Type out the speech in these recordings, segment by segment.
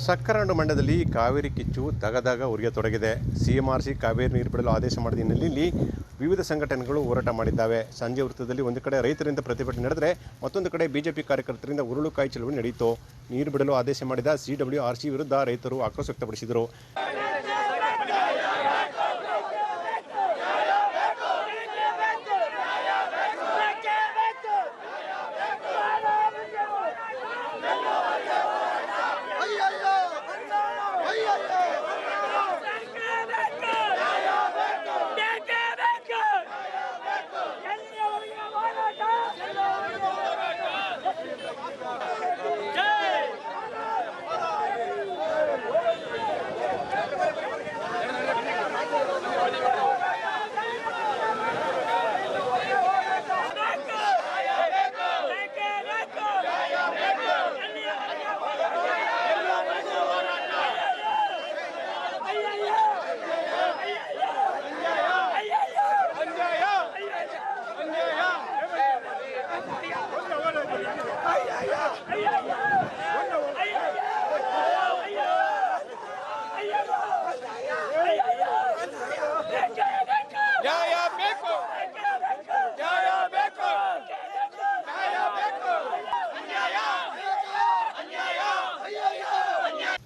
ಸಕ್ಕರಂಡು ಮಂಡ್ಯದಲ್ಲಿ ಕಾವೇರಿ ಕಿಚ್ಚು ದಗದಗ ಉರಿಯತೊಡಗಿದೆ. ಸಿಎಂಆರ್ಸಿ ಕಾವೇರಿ ನೀರು ಬಿಡಲು ಆದೇಶ ಮಾಡಿದ ಹಿನ್ನೆಲೆಯಲ್ಲಿ ವಿವಿಧ ಸಂಘಟನೆಗಳು ಹೋರಾಟ ಮಾಡಿದ್ದಾವೆ. ಸಂಜೆ ವೃತ್ತದಲ್ಲಿ ಒಂದು ಕಡೆ ರೈತರಿಂದ ಪ್ರತಿಭಟನೆ ನಡೆದರೆ ಮತ್ತೊಂದು ಕಡೆ ಬಿಜೆಪಿ ಕಾರ್ಯಕರ್ತರಿಂದ ಉರುಳುಕಾಯಿ ಚಳವಳಿ ನಡೆಯಿತು. ನೀರು ಬಿಡಲು ಆದೇಶ ಮಾಡಿದ ಸಿಡಬ್ಲ್ಯೂಆರ್ಸಿ ವಿರುದ್ಧ ರೈತರು ಆಕ್ರೋಶ ವ್ಯಕ್ತಪಡಿಸಿದರು.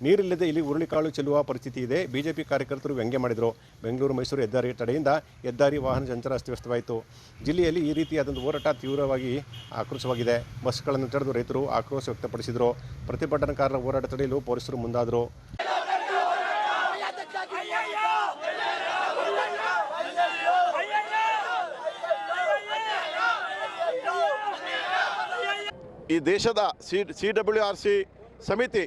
ನೀರಿಲ್ಲದೆ ಇಲ್ಲಿ ಉರುಳಿಕಾಳು ಚೆಲ್ಲುವ ಪರಿಸ್ಥಿತಿ ಇದೆ. ಬಿಜೆಪಿ ಕಾರ್ಯಕರ್ತರು ವ್ಯಂಗ್ಯ ಮಾಡಿದರು. ಬೆಂಗಳೂರು ಮೈಸೂರು ಹೆದ್ದಾರಿ ತಡೆಯಿಂದ ಹೆದ್ದಾರಿ ವಾಹನ ಸಂಚಾರ ಅಸ್ತವ್ಯಸ್ತವಾಯಿತು. ಜಿಲ್ಲೆಯಲ್ಲಿ ಈ ರೀತಿಯಾದಂಥ ಹೋರಾಟ ತೀವ್ರವಾಗಿ ಆಕ್ರೋಶವಾಗಿದೆ. ಬಸ್ಗಳನ್ನು ತಡೆದು ರೈತರು ಆಕ್ರೋಶ ವ್ಯಕ್ತಪಡಿಸಿದರು. ಪ್ರತಿಭಟನಾಕಾರರ ಹೋರಾಟ ತಡೆಯಲು ಪೊಲೀಸರು ಮುಂದಾದರು. ಈ ದೇಶದ ಸಿಡಬ್ಲ್ಯೂಆರ್ಸಿ ಸಮಿತಿ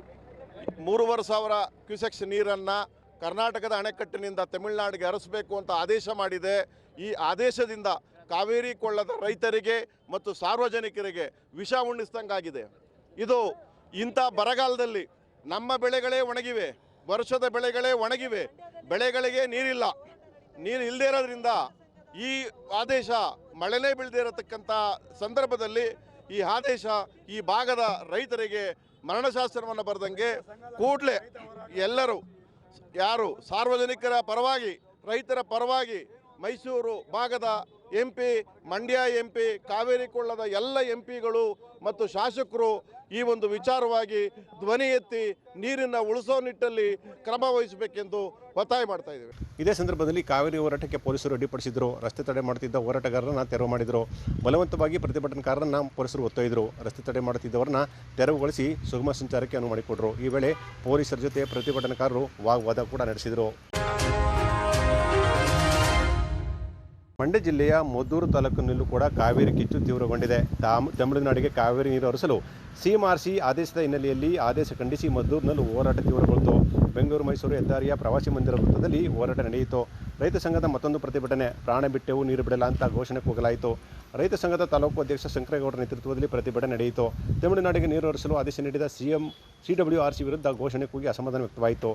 3,500 ಕ್ಯೂಸೆಕ್ಸ್ ನೀರನ್ನು ಕರ್ನಾಟಕದ ಅಣೆಕಟ್ಟಿನಿಂದ ತಮಿಳುನಾಡಿಗೆ ಹರಿಸಬೇಕು ಅಂತ ಆದೇಶ ಮಾಡಿದೆ. ಈ ಆದೇಶದಿಂದ ಕಾವೇರಿ ಕೊಳ್ಳದ ರೈತರಿಗೆ ಮತ್ತು ಸಾರ್ವಜನಿಕರಿಗೆ ವಿಷ ಉಣ್ಣಿಸ್ದಂಗಾಗಿದೆ. ಇದು ಇಂಥ ಬರಗಾಲದಲ್ಲಿ ನಮ್ಮ ಬೆಳೆಗಳೇ ಒಣಗಿವೆ, ವರ್ಷದ ಬೆಳೆಗಳೇ ಒಣಗಿವೆ, ಬೆಳೆಗಳಿಗೆ ನೀರಿಲ್ಲ. ನೀರು ಇಲ್ಲದೇ ಇರೋದ್ರಿಂದ ಈ ಆದೇಶ ಮಳೆನೇ ಬೀಳದೇ ಇರತಕ್ಕಂಥ ಸಂದರ್ಭದಲ್ಲಿ ಈ ಆದೇಶ ಈ ಭಾಗದ ರೈತರಿಗೆ ಮರಣಶಾಸನವನ್ನು ಬರೆದಂಗೆ ಕೂಡಲೇ ಎಲ್ಲರೂ ಯಾರು ಸಾರ್ವಜನಿಕರ ಪರವಾಗಿ ರೈತರ ಪರವಾಗಿ ಮೈಸೂರು ಭಾಗದ MP, ಮಂಡ್ಯ MP, ಕಾವೇರಿ ಕೊಳ್ಳದ ಎಲ್ಲ MPಗಳು ಮತ್ತು ಶಾಸಕರು ಈ ಒಂದು ವಿಚಾರವಾಗಿ ಧ್ವನಿ ಎತ್ತಿ ನೀರನ್ನು ಉಳಿಸೋ ನಿಟ್ಟಲ್ಲಿ ಕ್ರಮ ವಹಿಸಬೇಕೆಂದು ಒತ್ತಾಯ ಮಾಡ್ತಾ ಇದ್ದೇವೆ. ಇದೇ ಸಂದರ್ಭದಲ್ಲಿ ಕಾವೇರಿ ಹೋರಾಟಕ್ಕೆ ಪೊಲೀಸರು ಅಡ್ಡಿಪಡಿಸಿದರು. ರಸ್ತೆ ತಡೆ ಮಾಡುತ್ತಿದ್ದ ಹೋರಾಟಗಾರರನ್ನ ತೆರವು ಮಾಡಿದರು. ಬಲವಂತವಾಗಿ ಪ್ರತಿಭಟನಾಕಾರರನ್ನ ಪೊಲೀಸರು ಒತ್ತೊಯ್ದರು. ರಸ್ತೆ ತಡೆ ಮಾಡುತ್ತಿದ್ದವರನ್ನ ತೆರವುಗೊಳಿಸಿ ಸುಗಮ ಸಂಚಾರಕ್ಕೆ ಅನುವು ಮಾಡಿಕೊಟ್ರು. ಈ ವೇಳೆ ಪೊಲೀಸರ ಜೊತೆ ಪ್ರತಿಭಟನಾಕಾರರು ವಾಗ್ವಾದ ಕೂಡ ನಡೆಸಿದರು. ಮಂಡ್ಯ ಜಿಲ್ಲೆಯ ಮದ್ದೂರು ತಾಲೂಕಿನಲ್ಲೂ ಕೂಡ ಕಾವೇರಿ ಕಿಚ್ಚು ತೀವ್ರಗೊಂಡಿದೆ. ತಮಿಳುನಾಡಿಗೆ ಕಾವೇರಿ ನೀರು ಹರಿಸಲು ಸಿಎಂಆರ್ಸಿ ಆದೇಶದ ಹಿನ್ನೆಲೆಯಲ್ಲಿ ಆದೇಶ ಖಂಡಿಸಿ ಮದ್ದೂರಿನಲ್ಲೂ ಹೋರಾಟ ತೀವ್ರಗೊಳ್ತು. ಬೆಂಗಳೂರು ಮೈಸೂರು ಹೆದ್ದಾರಿಯ ಪ್ರವಾಸಿ ಮಂದಿರ ವೃತ್ತದಲ್ಲಿ ಹೋರಾಟ ನಡೆಯಿತು. ರೈತ ಸಂಘದ ಮತ್ತೊಂದು ಪ್ರತಿಭಟನೆ, ಪ್ರಾಣ ಬಿಟ್ಟೆವು ನೀರು ಬಿಡಲ್ಲ ಅಂತ ಘೋಷಣೆ ಕೂಗಲಾಯಿತು. ರೈತ ಸಂಘದ ತಾಲೂಕು ಅಧ್ಯಕ್ಷ ಶಂಕರೇಗೌಡರ ನೇತೃತ್ವದಲ್ಲಿ ಪ್ರತಿಭಟನೆ ನಡೆಯಿತು. ತಮಿಳುನಾಡಿಗೆ ನೀರು ಹರಿಸಲು ಆದೇಶ ನೀಡಿದ ಸಿಡಬ್ಲ್ಯೂಆರ್ಸಿ ವಿರುದ್ಧ ಘೋಷಣೆ ಕೂಗಿ ಅಸಮಾಧಾನ ವ್ಯಕ್ತವಾಯಿತು.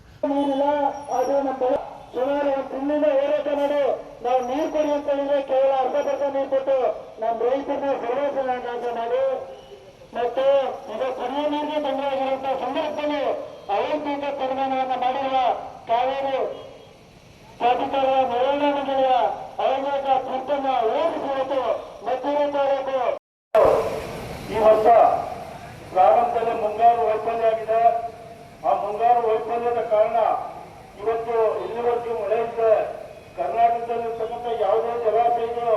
ಸುಮಾರು ಒಂದು ತಿಂಗಳಿಂದ ಹೋರಾಟ ಮಾಡಿ ನಾವು ನೀರು ಕೊಡಿ ಅಂತ ಹೇಳಿದ್ರೆ ಕೇವಲ ಅರ್ಧ ನೀರು ಕೊಟ್ಟು ನಮ್ಮ ರೈತರನ್ನ ಸರ್ವೇಕ್ಷಣೆ ಮಾಡಿ ಮತ್ತು ಈಗ ಕುಡಿಯುವ ನೀರಿಗೆ ತೊಂದರೆ ಆಗಿರುವಂತಹ ಸಂದರ್ಭದಲ್ಲಿ ಅವೈಜ್ಞಾನಿಕ ತೀರ್ಮಾನವನ್ನು ಮಾಡಿರುವ ಕಾವೇರಿ ಪ್ರಾಧಿಕಾರದ ನಿರ್ವಹಣಾ ಮಂಡಳಿಯ ಅವೈಜ್ಞಾನಿಕ ತೀರ್ಪನ್ನು ವಿರೋಧಿಸುವುದು ಮದ್ದೂರು ತಾಲೂಕು ಈ ವರ್ಷ ಪ್ರಾರಂಭದಲ್ಲಿ ಮುಂಗಾರು ವೈಫಲ್ಯ ಆಗಿದೆ. ಆ ಮುಂಗಾರು ವೈಫಲ್ಯದ ಕಾರಣ ಇವತ್ತು ಇಲ್ಲಿವರೆಗೂ ಮಳೆ ಇದೆ. ಕರ್ನಾಟಕದಲ್ಲಿರ್ತಕ್ಕಂಥ ಯಾವುದೇ ಜಲಾಶಯಗಳು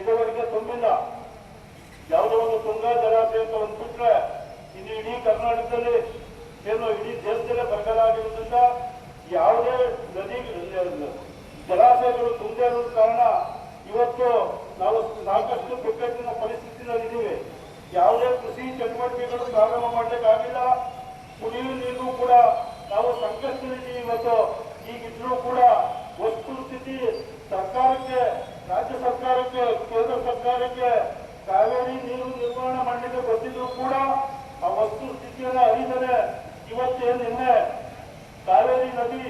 ಇದುವರೆಗೆ ತುಂಬಿಲ್ಲ. ಯಾವುದೋ ಒಂದು ತುಂಗಾ ಜಲಾಶಯ ಅಂತ ಒಂದು ಬಿಟ್ರೆ ಇನ್ನು ಇಡೀ ಕರ್ನಾಟಕದಲ್ಲಿ ಏನು ಇಡೀ ದೇಶದಲ್ಲೇ ಬರಗಾಲ ಆಗಿರೋದ್ರಿಂದ ಯಾವುದೇ ನದಿ ಜಲಾಶಯಗಳು ತುಂಬದೇ ಇರೋದ ಕಾರಣ ಇವತ್ತು ನಾವು ಸಾಕಷ್ಟು ಬಿಕ್ಕಟ್ಟಿನ ಪರಿಸ್ಥಿತಿನಲ್ಲಿದ್ದೀವಿ. ಯಾವುದೇ ಕೃಷಿ ಚಟುವಟಿಕೆಗಳು ಪ್ರಾರಂಭ ಮಾಡಲಿಕ್ಕಾಗಿಲ್ಲ. ಕುಡಿಯುವ ನೀರು ಕೂಡ ನಾವು ಸಂಕಷ್ಟದಲ್ಲಿ ಇವತ್ತು ಈಗಿದ್ರೂ ಕೂಡ ವಸ್ತುಸ್ಥಿತಿ ಸರ್ಕಾರಕ್ಕೆ, ರಾಜ್ಯ ಸರ್ಕಾರಕ್ಕೆ, ಕೇಂದ್ರ ಸರ್ಕಾರಕ್ಕೆ ಕಾವೇರಿ ನೀರು ನಿರ್ವಹಣಾ ಮಂಡಳಿಗೆ ಗೊತ್ತಿದ್ರು ಕೂಡ ಆ ವಸ್ತುಸ್ಥಿತಿಯನ್ನು ಅರಿದರೆ ಇವತ್ತೇನು ನಿನ್ನೆ ಕಾವೇರಿ ನದಿ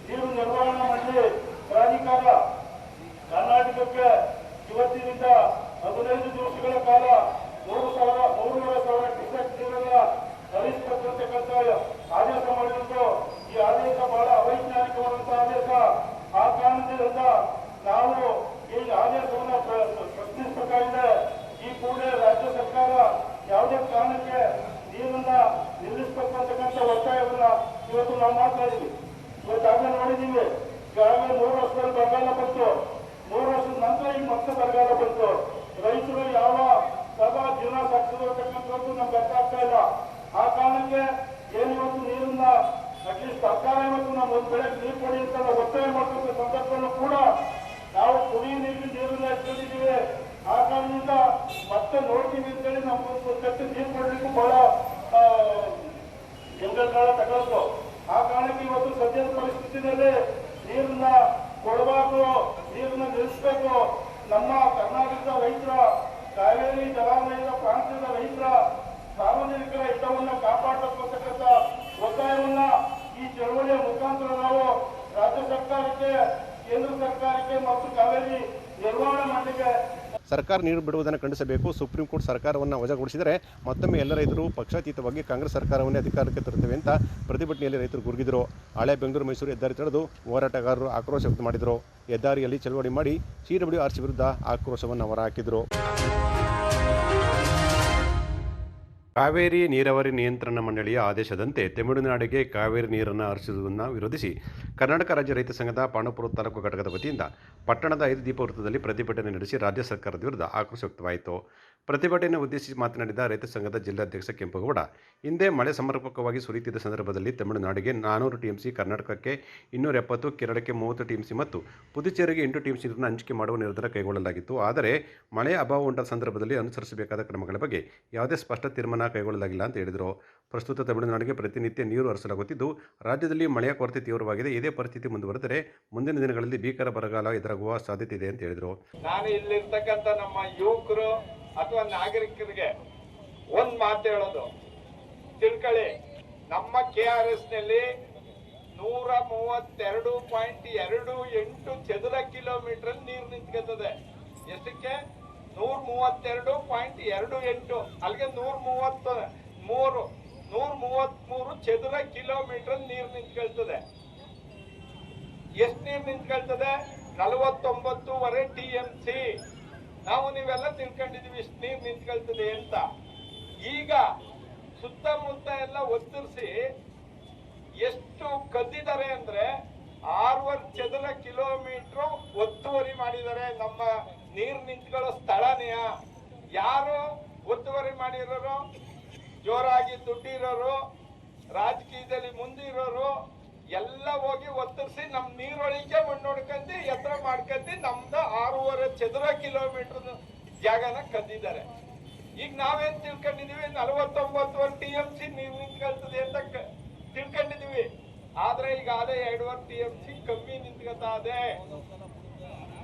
ನೀರು ನಿರ್ವಹಣಾ ಮಂಡಳಿ ಪ್ರಾಧಿಕಾರ ಕರ್ನಾಟಕಕ್ಕೆ ಇವತ್ತಿನಿಂದ 15 ದಿವಸಗಳ ಕಾಲ 3,500 ಕ್ಯೂಸೆಕ್ ನೀರನ್ನ ಹರಿಸತಕ್ಕಂಥ ಆದೇಶ ಮಾಡಿದ್ದು. ಈ ಆದೇಶ ಬಹಳ ಅವೈಜ್ಞಾನಿಕವಾದಂತಹ ಆದೇಶ. ಆ ಕಾರಣದಿಂದ ನಾವು ಈ ಆದೇಶವನ್ನು ಪ್ರಶ್ನಿಸಬೇಕಾಗಿದೆ. ಈ ಕೂಡಲೇ ರಾಜ್ಯ ಸರ್ಕಾರ ಯಾವುದೇ ಕಾರಣಕ್ಕೆ ನೀರನ್ನ ನಿಲ್ಲಿಸಬೇಕು ಅಂತಕ್ಕಂಥ ಒತ್ತಾಯವನ್ನ ಇವತ್ತು ನಾವು ಮಾಡ್ತಾ ಇದ್ದೀವಿ. ಇವತ್ತಾಗಲೇ ನೋಡಿದ್ದೀವಿ, ಈಗಾಗಲೇ 3 ವರ್ಷದಲ್ಲಿ ಬರಗಾಲ ಬಂತು. 3 ವರ್ಷದ ನಂತರ ಈಗ ಮತ್ತೆ ಬರಗಾಲ ಬಂತು. ರೈತರು ಯಾವ ಸದಾ ಜೀವನ ಸಾಗಿಸೋದಕ್ಕಂಥದ್ದು ನಮ್ಗೆ ಅರ್ಥ ಆಗ್ತಾ ಇಲ್ಲ. ಆ ಕಾರಣಕ್ಕೆ ಏನು ಇವತ್ತು ನೀರನ್ನ ಅಟ್ಲೀಸ್ಟ್ ಸರ್ಕಾರ ಇವತ್ತು ನಾವು ಒಂದು ಬೆಳೆಗೆ ನೀರು ಕೊಡಿ ಅಂತ ನಾವು ಒತ್ತಾಯ ಮಾಡ್ತಕ್ಕಂಥ ಸಂದರ್ಭದಲ್ಲೂ ಕೂಡ ನಾವು ಕುಡಿಯುವ ನೀರನ್ನ ಇಟ್ಕೊಂಡಿದ್ದೀವಿ. ಆ ಕಾರಣದಿಂದ ಮತ್ತೆ ನೋಡ್ತೀವಿ ಅಂತೇಳಿ ನಾವು ಒಂದು ಕಟ್ಟು ನೀರು ಕೊಡಲಿಕ್ಕೂ ಬಹಳ ಕಾಲ ತಗೊಳ್ತು. ಆ ಕಾರಣಕ್ಕೆ ಇವತ್ತು ಸದ್ಯದ ಪರಿಸ್ಥಿತಿಯಲ್ಲಿ ನೀರನ್ನ ಕೊಡಬಾರ್ದು, ನೀರನ್ನ ನಿಲ್ಲಿಸಬೇಕು. ನಮ್ಮ ಕರ್ನಾಟಕದ ರೈತರ, ಕಾವೇರಿ ಜಲಾನಯದ ಪ್ರಾಂತ್ಯದ ರೈತರ ಸಾರ್ವಜನಿಕರ ಹಿತವನ್ನ ಕಾಪಾಡತಕ್ಕಂಥ ಒತ್ತಾಯವನ್ನ ಈ ಚಳವಳಿಯ ಮುಖಾಂತರ ನಾವು ರಾಜ್ಯ ಸರ್ಕಾರಕ್ಕೆ, ಕೇಂದ್ರ ಸರ್ಕಾರಕ್ಕೆ ಮತ್ತು ಕಾವೇರಿ ನಿರ್ವಹಣಾ ಮಂಡಳಿಗೆ ಸರ್ಕಾರ ನೀರು ಬಿಡುವುದನ್ನು ಖಂಡಿಸಬೇಕು. ಸುಪ್ರೀಂ ಕೋರ್ಟ್ ಸರ್ಕಾರವನ್ನು ವಜಾಗೊಳಿಸಿದರೆ ಮತ್ತೊಮ್ಮೆ ಎಲ್ಲ ರೈತರು ಪಕ್ಷಾತೀತವಾಗಿ ಕಾಂಗ್ರೆಸ್ ಸರ್ಕಾರವನ್ನೇ ಅಧಿಕಾರಕ್ಕೆ ತರುತ್ತೇವೆ ಅಂತ ಪ್ರತಿಭಟನೆಯಲ್ಲಿ ರೈತರು ಗುರುಗಿದರು. ಹಳೆ ಬೆಂಗಳೂರು ಮೈಸೂರು ಹೆದ್ದಾರಿ ತಡೆದು ಹೋರಾಟಗಾರರು ಆಕ್ರೋಶ ವ್ಯಕ್ತ ಮಾಡಿದರು. ಹೆದ್ದಾರಿಯಲ್ಲಿ ಚಳವಳಿ ಮಾಡಿ CWRC ವಿರುದ್ಧ ಆಕ್ರೋಶವನ್ನು ಹೊರಹಾಕಿದರು. ಕಾವೇರಿ ನೀರಾವರಿ ನಿಯಂತ್ರಣ ಮಂಡಳಿಯ ಆದೇಶದಂತೆ ತಮಿಳುನಾಡಿಗೆ ಕಾವೇರಿ ನೀರನ್ನು ಹರಿಸುವುದನ್ನು ವಿರೋಧಿಸಿ ಕರ್ನಾಟಕ ರಾಜ್ಯ ರೈತ ಸಂಘದ ಪಾಂಡವಪುರ ತಾಲೂಕು ಘಟಕದ ವತಿಯಿಂದ ಪಟ್ಟಣದ 5 ದೀಪ ವೃತ್ತದಲ್ಲಿ ಪ್ರತಿಭಟನೆ ನಡೆಸಿ ರಾಜ್ಯ ಸರ್ಕಾರದ ವಿರುದ್ಧ ಆಕ್ರೋಶ ವ್ಯಕ್ತವಾಯಿತು. ಪ್ರತಿಭಟನೆ ಉದ್ದೇಶಿಸಿ ಮಾತನಾಡಿದ ರೈತ ಸಂಘದ ಜಿಲ್ಲಾಧ್ಯಕ್ಷ ಕೆಂಪಗೌಡ, ಹಿಂದೆ ಮಳೆ ಸಮರ್ಪಕವಾಗಿ ಸುರಿಯುತ್ತಿದ್ದ ಸಂದರ್ಭದಲ್ಲಿ ತಮಿಳುನಾಡಿಗೆ 400 TMC, ಕರ್ನಾಟಕಕ್ಕೆ 270, ಕೇರಳಕ್ಕೆ 30 TMC ಮತ್ತು ಪುದುಚೇರಿಗೆ 8 TMC ನೀರನ್ನು ಹಂಚಿಕೆ ಮಾಡುವ ನಿರ್ಧಾರ ಕೈಗೊಳ್ಳಲಾಗಿತ್ತು. ಆದರೆ ಮಳೆ ಅಭಾವ ಉಂಟಾದ ಸಂದರ್ಭದಲ್ಲಿ ಅನುಸರಿಸಬೇಕಾದ ಕ್ರಮಗಳ ಬಗ್ಗೆ ಯಾವುದೇ ಸ್ಪಷ್ಟ ತೀರ್ಮಾನ ಕೈಗೊಳ್ಳಲಾಗಿಲ್ಲ ಅಂತ ಹೇಳಿದರು. ಪ್ರಸ್ತುತ ತಮಿಳುನಾಡಿಗೆ ಪ್ರತಿನಿತ್ಯ ನೀರು ಹರಿಸಲಾಗುತ್ತಿದ್ದು, ರಾಜ್ಯದಲ್ಲಿ ಮಳೆಯ ಕೊರತೆ ತೀವ್ರವಾಗಿದೆ. ಇದೇ ಪರಿಸ್ಥಿತಿ ಮುಂದುವರೆದರೆ ಮುಂದಿನ ದಿನಗಳಲ್ಲಿ ಭೀಕರ ಬರಗಾಲ ಎದುರಾಗುವ ಸಾಧ್ಯತೆ ಇದೆ ಅಂತ ಹೇಳಿದರು. ನಾನು ಇಲ್ಲಿರ್ತಕ್ಕಂಥ ನಮ್ಮ ಯುವಕರು ಅಥವಾ ನಾಗರಿಕರಿಗೆ ಒಂದ್ ಮಾತು ಹೇಳೋದು, ತಿಳ್ಕೊಳ್ಳಿ, ನಮ್ಮ KRS ನಲ್ಲಿ 132.28 ಚದುರ ಕಿಲೋಮೀಟರ್ ನೀರು ನಿಂತ್ಕೊತದೆ. ಎಷ್ಟಕ್ಕೆ? 132.28. ಅಲ್ಲಿಗೆ 133 ಚದುರ ಕಿಲೋಮೀಟರ್ ನೀರು ನಿಂತ್ಕೊಳ್ತದೆ. ಎಷ್ಟು ನೀರು ನಿಂತ್ಕೊಳ್ತದೆ? 49.5 TMC. ನಾವು ನೀವೆಲ್ಲ ತಿಳ್ಕೊಂಡಿದೀವಿ ಇಷ್ಟು ನೀರು ನಿಂತ್ಕೊಳ್ತದೆ ಅಂತ. ಈಗ ಸುತ್ತಮುತ್ತ ಎಲ್ಲ ಒತ್ತರಿಸಿ ಎಷ್ಟು ಕದ್ದಿದ್ದಾರೆ ಅಂದ್ರೆ 6 ಚದುರ ಕಿಲೋಮೀಟರ್ ಒತ್ತುವರಿ ಮಾಡಿದ್ದಾರೆ. ನಮ್ಮ ನೀರು ನಿಂತ್ಕೊಳ್ಳೋ ಸ್ಥಳನೇ ಯಾರು ಒತ್ತುವರಿ ಮಾಡಿರೋರು? ಜೋರಾಗಿ ದುಡ್ಡಿರೋರು, ರಾಜಕೀಯದಲ್ಲಿ ಮುಂದಿರೋರು ಎಲ್ಲ ಹೋಗಿ ಒತ್ತರಿಸಿ ನಮ್ ನೀರೊಳಗೆ ಮಣ್ಣೊಡ್ಕಂಡು ಎತ್ತರ ಮಾಡ್ಕಂಡು ನಮ್ದು 6.5 ಚದುರ ಕಿಲೋಮೀಟರ್ ಜಾಗನ ಕದ್ದಿದ್ದಾರೆ. ಈಗ ನಾವೇನ್ ತಿಳ್ಕೊಂಡಿದೀವಿ? 49 TMC ನೀರು ನಿಂತ್ಕೊಳ್ತದೆ ಅಂತ ತಿಳ್ಕೊಂಡಿದೀವಿ. ಆದ್ರೆ ಈಗ ಅದೇ 2.5 TMC ಕಮ್ಮಿ ನಿಂತ್ಕೊತಾ ಇದೆ.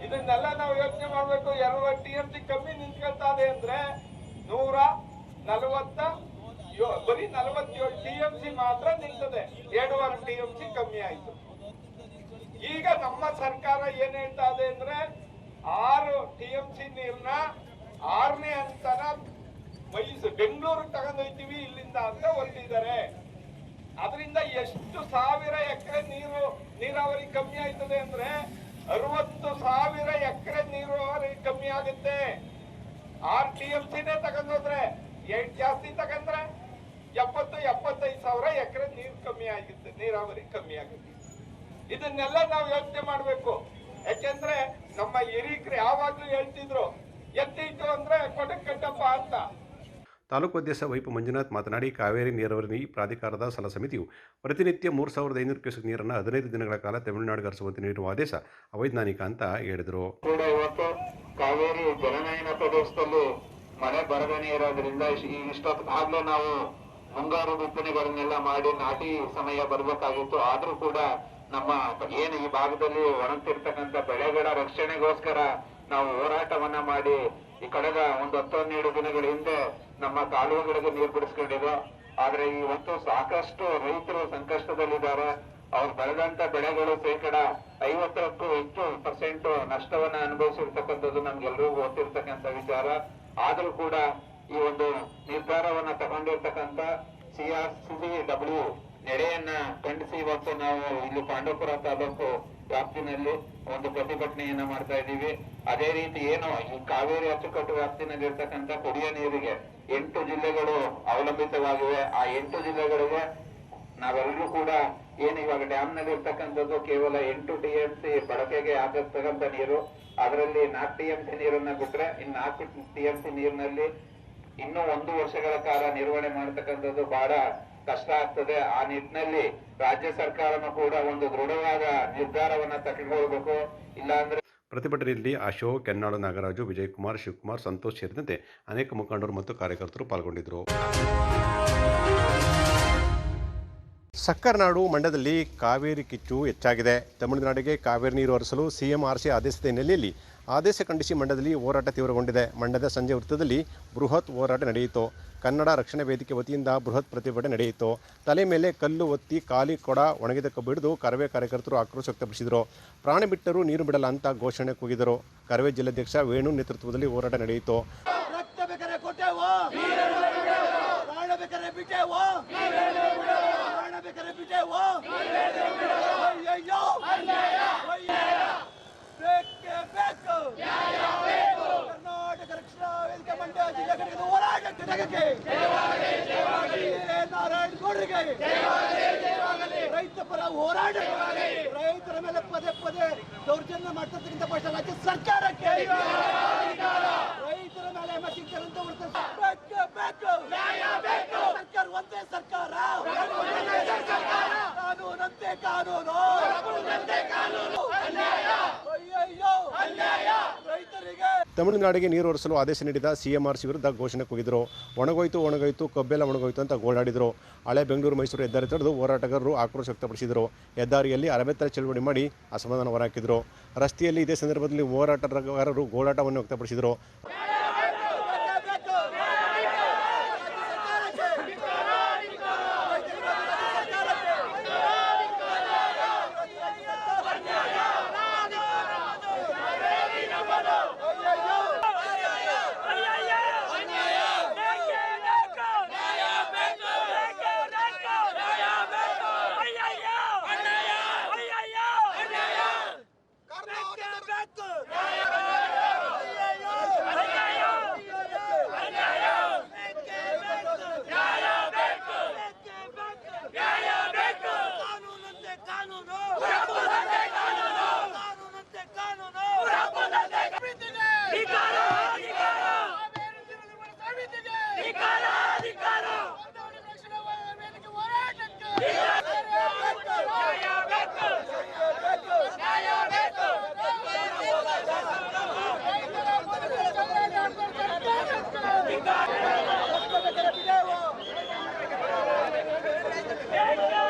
ಇದನ್ನೆಲ್ಲ ನಾವು ಯೋಚನೆ ಮಾಡ್ಬೇಕು. 2.5 TMC ಕಮ್ಮಿ ನಿಂತ್ಕೊಳ್ತಾ ಇದೆ ಅಂದ್ರೆ 140 ಬರೀ 47 TMC ಮಾತ್ರ ನಿಲ್ತದೆ. 2.5 TMC ಕಮ್ಮಿ ಆಯ್ತು. ಈಗ ನಮ್ಮ ಸರ್ಕಾರ ಏನ್ ಹೇಳ್ತಾ ಇದೆ ಅಂದ್ರೆ 6 TMC ನೀರ್ನ 6ನೇ ಹಂತನ ಬೆಂಗಳೂರಿಗೆ ತಗೊಂಡೋಯ್ತೀವಿ ಇಲ್ಲಿಂದ ಅಂತ ಹೊರಟಿದ್ದಾರೆ. ಅದರಿಂದ ಎಷ್ಟು ಸಾವಿರ ಎಕರೆ ನೀರಾವರಿ ಕಮ್ಮಿ ಆಯ್ತದೆ ಅಂದ್ರೆ 60,000 ಎಕರೆ ನೀರಾವರಿ ಕಮ್ಮಿ ಆಗುತ್ತೆ. 6 TMCನೇ ತಗೊಂಡೋದ್ರೆ ಜಾಸ್ತಿ ತಗೊಂಡ್ರೆ 70-75,000 ಎಕರೆ ನೀರು ಕಮ್ಮಿ ಆಗುತ್ತೆ, ನೀರಾವರಿ ಕಮ್ಮಿ ಆಗುತ್ತೆ. ಇದನ್ನೆಲ್ಲ ನಾವು ಯೋಚನೆ ಮಾಡ್ಬೇಕು. ಯಾಕೆಂದ್ರೆ ನಮ್ಮ ಹಿರಿಕರು ಯಾವಾಗ್ಲೂ ಹೇಳ್ತಿದ್ರು ಎತ್ತಿತ್ತು ಅಂದ್ರೆ ಕೊಡಕ್ ಕಟ್ಟಪ್ಪ ಅಂತ. ತಾಲೂಕು ಅಧ್ಯಕ್ಷ ವೈಪು ಮಂಜುನಾಥ್ ಮಾತನಾಡಿ, ಕಾವೇರಿ ನೀರಾವರಿ ಪ್ರಾಧಿಕಾರದ ಸಲಹಾ ಸಮಿತಿಯು ಪ್ರತಿನಿತ್ಯ 3,500 ಕ್ಯೂಸೆಕ್ ನೀರನ್ನು 15 ದಿನಗಳ ಕಾಲ ತಮಿಳುನಾಡಿಗೆ ಹರಿಸುವಂತೆ ನೀಡುವ ಆದೇಶ ಅವೈಜ್ಞಾನಿಕ ಅಂತ ಹೇಳಿದರು. ಇವತ್ತು ಕಾವೇರಿ ಜಲನಯನ ಪ್ರದೇಶದಲ್ಲಿ ಮಳೆ ಬರದೇನೆ ಇರೋದ್ರಿಂದ ಇಷ್ಟೊತ್ತಾಗ್ಲೇ ನಾವು ಮುಂಗಾರು ಬಿತ್ತನೆಗಳನ್ನೆಲ್ಲ ಮಾಡಿ ನಾಟಿ ಸಮಯ ಬರ್ಬೇಕಾಗಿತ್ತು. ಆದ್ರೂ ಕೂಡ ನಮ್ಮ ಏನು ಈ ಭಾಗದಲ್ಲಿ ಒಣಗ್ತಿರ್ತಕ್ಕಂಥ ಬೆಳೆಗಳ ರಕ್ಷಣೆಗೋಸ್ಕರ ನಾವು ಹೋರಾಟವನ್ನ ಮಾಡಿ ಈ ಕಳೆದ ಒಂದು 10-12 ದಿನಗಳ ಹಿಂದೆ ನಮ್ಮ ಕಾಲುವೆಗಳಿಗೆ ನೀರು ಬಿಡಿಸ್ಕೊಂಡಿದೆ. ಆದ್ರೆ ಇವತ್ತು ಸಾಕಷ್ಟು ರೈತರು ಸಂಕಷ್ಟದಲ್ಲಿದ್ದಾರೆ. ಅವ್ರು ಬೆಳೆದಂತ ಬೆಳೆಗಳು 50%ಕ್ಕೂ ಹೆಚ್ಚು ನಷ್ಟವನ್ನ ಅನುಭವಿಸಿರ್ತಕ್ಕಂಥದ್ದು ನಮ್ಗೆಲ್ರಿಗೂ ಗೊತ್ತಿರ್ತಕ್ಕಂಥ ವಿಚಾರ. ಆದ್ರೂ ಕೂಡ ಈ ಒಂದು ನಿರ್ಧಾರವನ್ನ ತಗೊಂಡಿರ್ತಕ್ಕಂಥ CRCW ನೆರೆಯನ್ನ ಖಂಡಿಸಿ ಇವತ್ತು ನಾವು ಇಲ್ಲಿ ಪಾಂಡವಪುರ ತಾಲೂಕು ವ್ಯಾಪ್ತಿನಲ್ಲಿ ಒಂದು ಪ್ರತಿಭಟನೆಯನ್ನ ಮಾಡ್ತಾ ಇದ್ದೀವಿ. ಅದೇ ರೀತಿ ಏನು ಈ ಕಾವೇರಿ ಅಚ್ಚುಕಟ್ಟು ವ್ಯಾಪ್ತಿನಲ್ಲಿ ಇರ್ತಕ್ಕಂಥ ಕುಡಿಯ ನೀರಿಗೆ 8 ಜಿಲ್ಲೆಗಳು ಅವಲಂಬಿತವಾಗಿವೆ. ಆ 8 ಜಿಲ್ಲೆಗಳಿಗೆ ನಾವೆಲ್ಲರೂ ಕೂಡ ಏನು ಇವಾಗ ಡ್ಯಾಮ್ ನಲ್ಲಿ ಇರ್ತಕ್ಕಂಥದ್ದು ಕೇವಲ 8 TMC ಬಳಕೆಗೆ ಆಗಿರ್ತಕ್ಕಂಥ ನೀರು. ಅದರಲ್ಲಿ 4 TMC ನೀರನ್ನ ಬಿಟ್ರೆ ಇನ್ನು 4 TMC ನೀರಿನಲ್ಲಿ ಇನ್ನೂ 1 ವರ್ಷಗಳ ಕಾಲ ನಿರ್ವಹಣೆ ಮಾಡತಕ್ಕಂಥದ್ದು ಬಹಳ ಕಷ್ಟ ಆಗ್ತದೆ. ಆ ನಿಟ್ಟಿನಲ್ಲಿ ರಾಜ್ಯ ಸರ್ಕಾರನೂ ಕೂಡ ಒಂದು ದೃಢವಾದ ನಿರ್ಧಾರವನ್ನ ತೆಗೆದುಕೊಳ್ಬೇಕು. ಇಲ್ಲಾಂದ್ರೆ ಪ್ರತಿಭಟನೆಯಲ್ಲಿ ಅಶೋಕ್, ಕೆನ್ನಾಳು ನಾಗರಾಜು, ವಿಜಯಕುಮಾರ್, ಶಿವಕುಮಾರ್, ಸಂತೋಷ್ ಸೇರಿದಂತೆ ಅನೇಕ ಮುಖಂಡರು ಮತ್ತು ಕಾರ್ಯಕರ್ತರು ಪಾಲ್ಗೊಂಡಿದ್ದರು. ಸಕ್ಕರನಾಡು ಮಂಡ್ಯದಲ್ಲಿ ಕಾವೇರಿ ಕಿಚ್ಚು ಹೆಚ್ಚಾಗಿದೆ. ತಮಿಳುನಾಡಿಗೆ ಕಾವೇರಿ ನೀರು ಹರಿಸಲು CMRC ಆದೇಶದ ಹಿನ್ನೆಲೆಯಲ್ಲಿ ಆದೇಶ ಖಂಡಿಸಿ ಮಂಡ್ಯದಲ್ಲಿ ಹೋರಾಟ ತೀವ್ರಗೊಂಡಿದೆ. ಮಂಡ್ಯದ ಸಂಜೆ ವೃತ್ತದಲ್ಲಿ ಬೃಹತ್ ಹೋರಾಟ ನಡೆಯಿತು. ಕನ್ನಡ ರಕ್ಷಣಾ ವೇದಿಕೆ ವತಿಯಿಂದ ಬೃಹತ್ ಪ್ರತಿಭಟನೆ ನಡೆಯಿತು. ತಲೆ ಮೇಲೆ ಕಲ್ಲು ಒತ್ತಿ ಖಾಲಿ ಕೊಡ ಒಣಗಿದ ಕಬ್ಬು ಹಿಡಿದು ಕರವೇ ಕಾರ್ಯಕರ್ತರು ಆಕ್ರೋಶ ವ್ಯಕ್ತಪಡಿಸಿದರು. ಪ್ರಾಣ ಬಿಟ್ಟರೂ ನೀರು ಬಿಡಲ್ಲ ಅಂತ ಘೋಷಣೆ ಕೂಗಿದರು. ಕರವೇ ಜಿಲ್ಲಾಧ್ಯಕ್ಷ ವೇಣು ನೇತೃತ್ವದಲ್ಲಿ ಹೋರಾಟ ನಡೆಯಿತು. ಕರ್ನಾಟಕ ರಕ್ಷಣಾ ವೇದಿಕೆ ಮಂಡ್ಯ ಜಿಲ್ಲೆ ಘಟಕದ ಹೋರಾಟಕ್ಕೆ ನಾರಾಯಣ ಗೌಡರಿಗೆ ರೈತ ಪರ ಹೋರಾಟ, ರೈತರ ಮೇಲೆ ಪದೇ ಪದೇ ದೌರ್ಜನ್ಯ ಮಾಡ್ತಕ್ಕಂಥ ಪಕ್ಷ ರಾಜ್ಯ ಸರ್ಕಾರಕ್ಕೆ ರೈತರ ಮೇಲೆ ಮತ್ತಿದ್ದರಂತ ಸರ್ಕಾರ ಒಂದೇ ಸರ್ಕಾರ, ಕಾನೂನಂತೆ ಕಾನೂನು, ಅಯ್ಯಯ್ಯೋ ರೈತರಿಗೆ. ತಮಿಳುನಾಡಿಗೆ ನೀರು ಹರಿಸಲು ಆದೇಶ ನೀಡಿದ CMRC ವಿರುದ್ಧ ಘೋಷಣೆ ಕೂಗಿದರು. ಒಣಗೋಯ್ತು ಕಬ್ಬೆಲ್ಲ ಒಣಗೋಯ್ತು ಅಂತ ಗೋಳಾಡಿದರು. ಹಳೆ ಬೆಂಗಳೂರು ಮೈಸೂರು ಹೆದ್ದಾರಿ ತಡೆದು ಹೋರಾಟಗಾರರು ಆಕ್ರೋಶ ವ್ಯಕ್ತಪಡಿಸಿದರು. ಹೆದ್ದಾರಿಯಲ್ಲಿ ಅರಬೆತ್ತಲೆ ಚಳವಳಿ ಮಾಡಿ ಅಸಮಾಧಾನ ಹೊರಹಾಕಿದರು. ರಸ್ತೆಯಲ್ಲಿ ಇದೇ ಸಂದರ್ಭದಲ್ಲಿ ಹೋರಾಟಗಾರರು ಗೋಳಾಟವನ್ನು ವ್ಯಕ್ತಪಡಿಸಿದರು.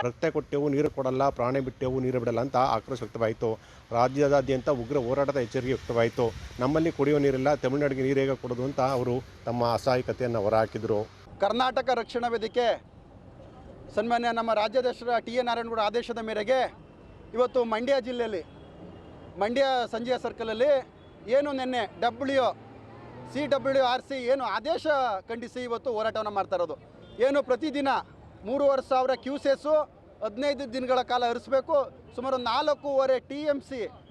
ರಕ್ತ ಕೊಟ್ಟೆವು ನೀರು ಕೊಡಲ್ಲ, ಪ್ರಾಣ ಬಿಟ್ಟೆವು ನೀರು ಬಿಡಲ್ಲ ಅಂತ ಆಕ್ರೋಶ ವ್ಯಕ್ತವಾಯಿತು. ರಾಜ್ಯದಾದ್ಯಂತ ಉಗ್ರ ಹೋರಾಟದ ಎಚ್ಚರಿಕೆ ವ್ಯಕ್ತವಾಯಿತು. ನಮ್ಮಲ್ಲಿ ಕುಡಿಯುವ ನೀರಿಲ್ಲ, ತಮಿಳುನಾಡಿಗೆ ನೀರು ಹೇಗೆ ಕೊಡೋದು ಅಂತ ಅವರು ತಮ್ಮ ಅಸಹಾಯಕತೆಯನ್ನು ಹೊರಹಾಕಿದರು. ಕರ್ನಾಟಕ ರಕ್ಷಣಾ ವೇದಿಕೆ ಸನ್ಮಾನ್ಯ ನಮ್ಮ ರಾಜ್ಯಾಧ್ಯಕ್ಷರ TN ನಾರಾಯಣಗೌಡ ಆದೇಶದ ಮೇರೆಗೆ ಇವತ್ತು ಮಂಡ್ಯ ಜಿಲ್ಲೆಯಲ್ಲಿ ಮಂಡ್ಯ ಸಂಜಯ ಸರ್ಕಲಲ್ಲಿ ಏನು ನಿನ್ನೆ CWRC ಏನು ಆದೇಶ ಖಂಡಿಸಿ ಇವತ್ತು ಹೋರಾಟವನ್ನು ಮಾಡ್ತಾ ಇರೋದು. ಏನು ಪ್ರತಿದಿನ 3,500 ಕ್ಯೂಸೆಸ್ಸು 15 ದಿನಗಳ ಕಾಲ ಹರಿಸಬೇಕು, ಸುಮಾರು 4.5 TMC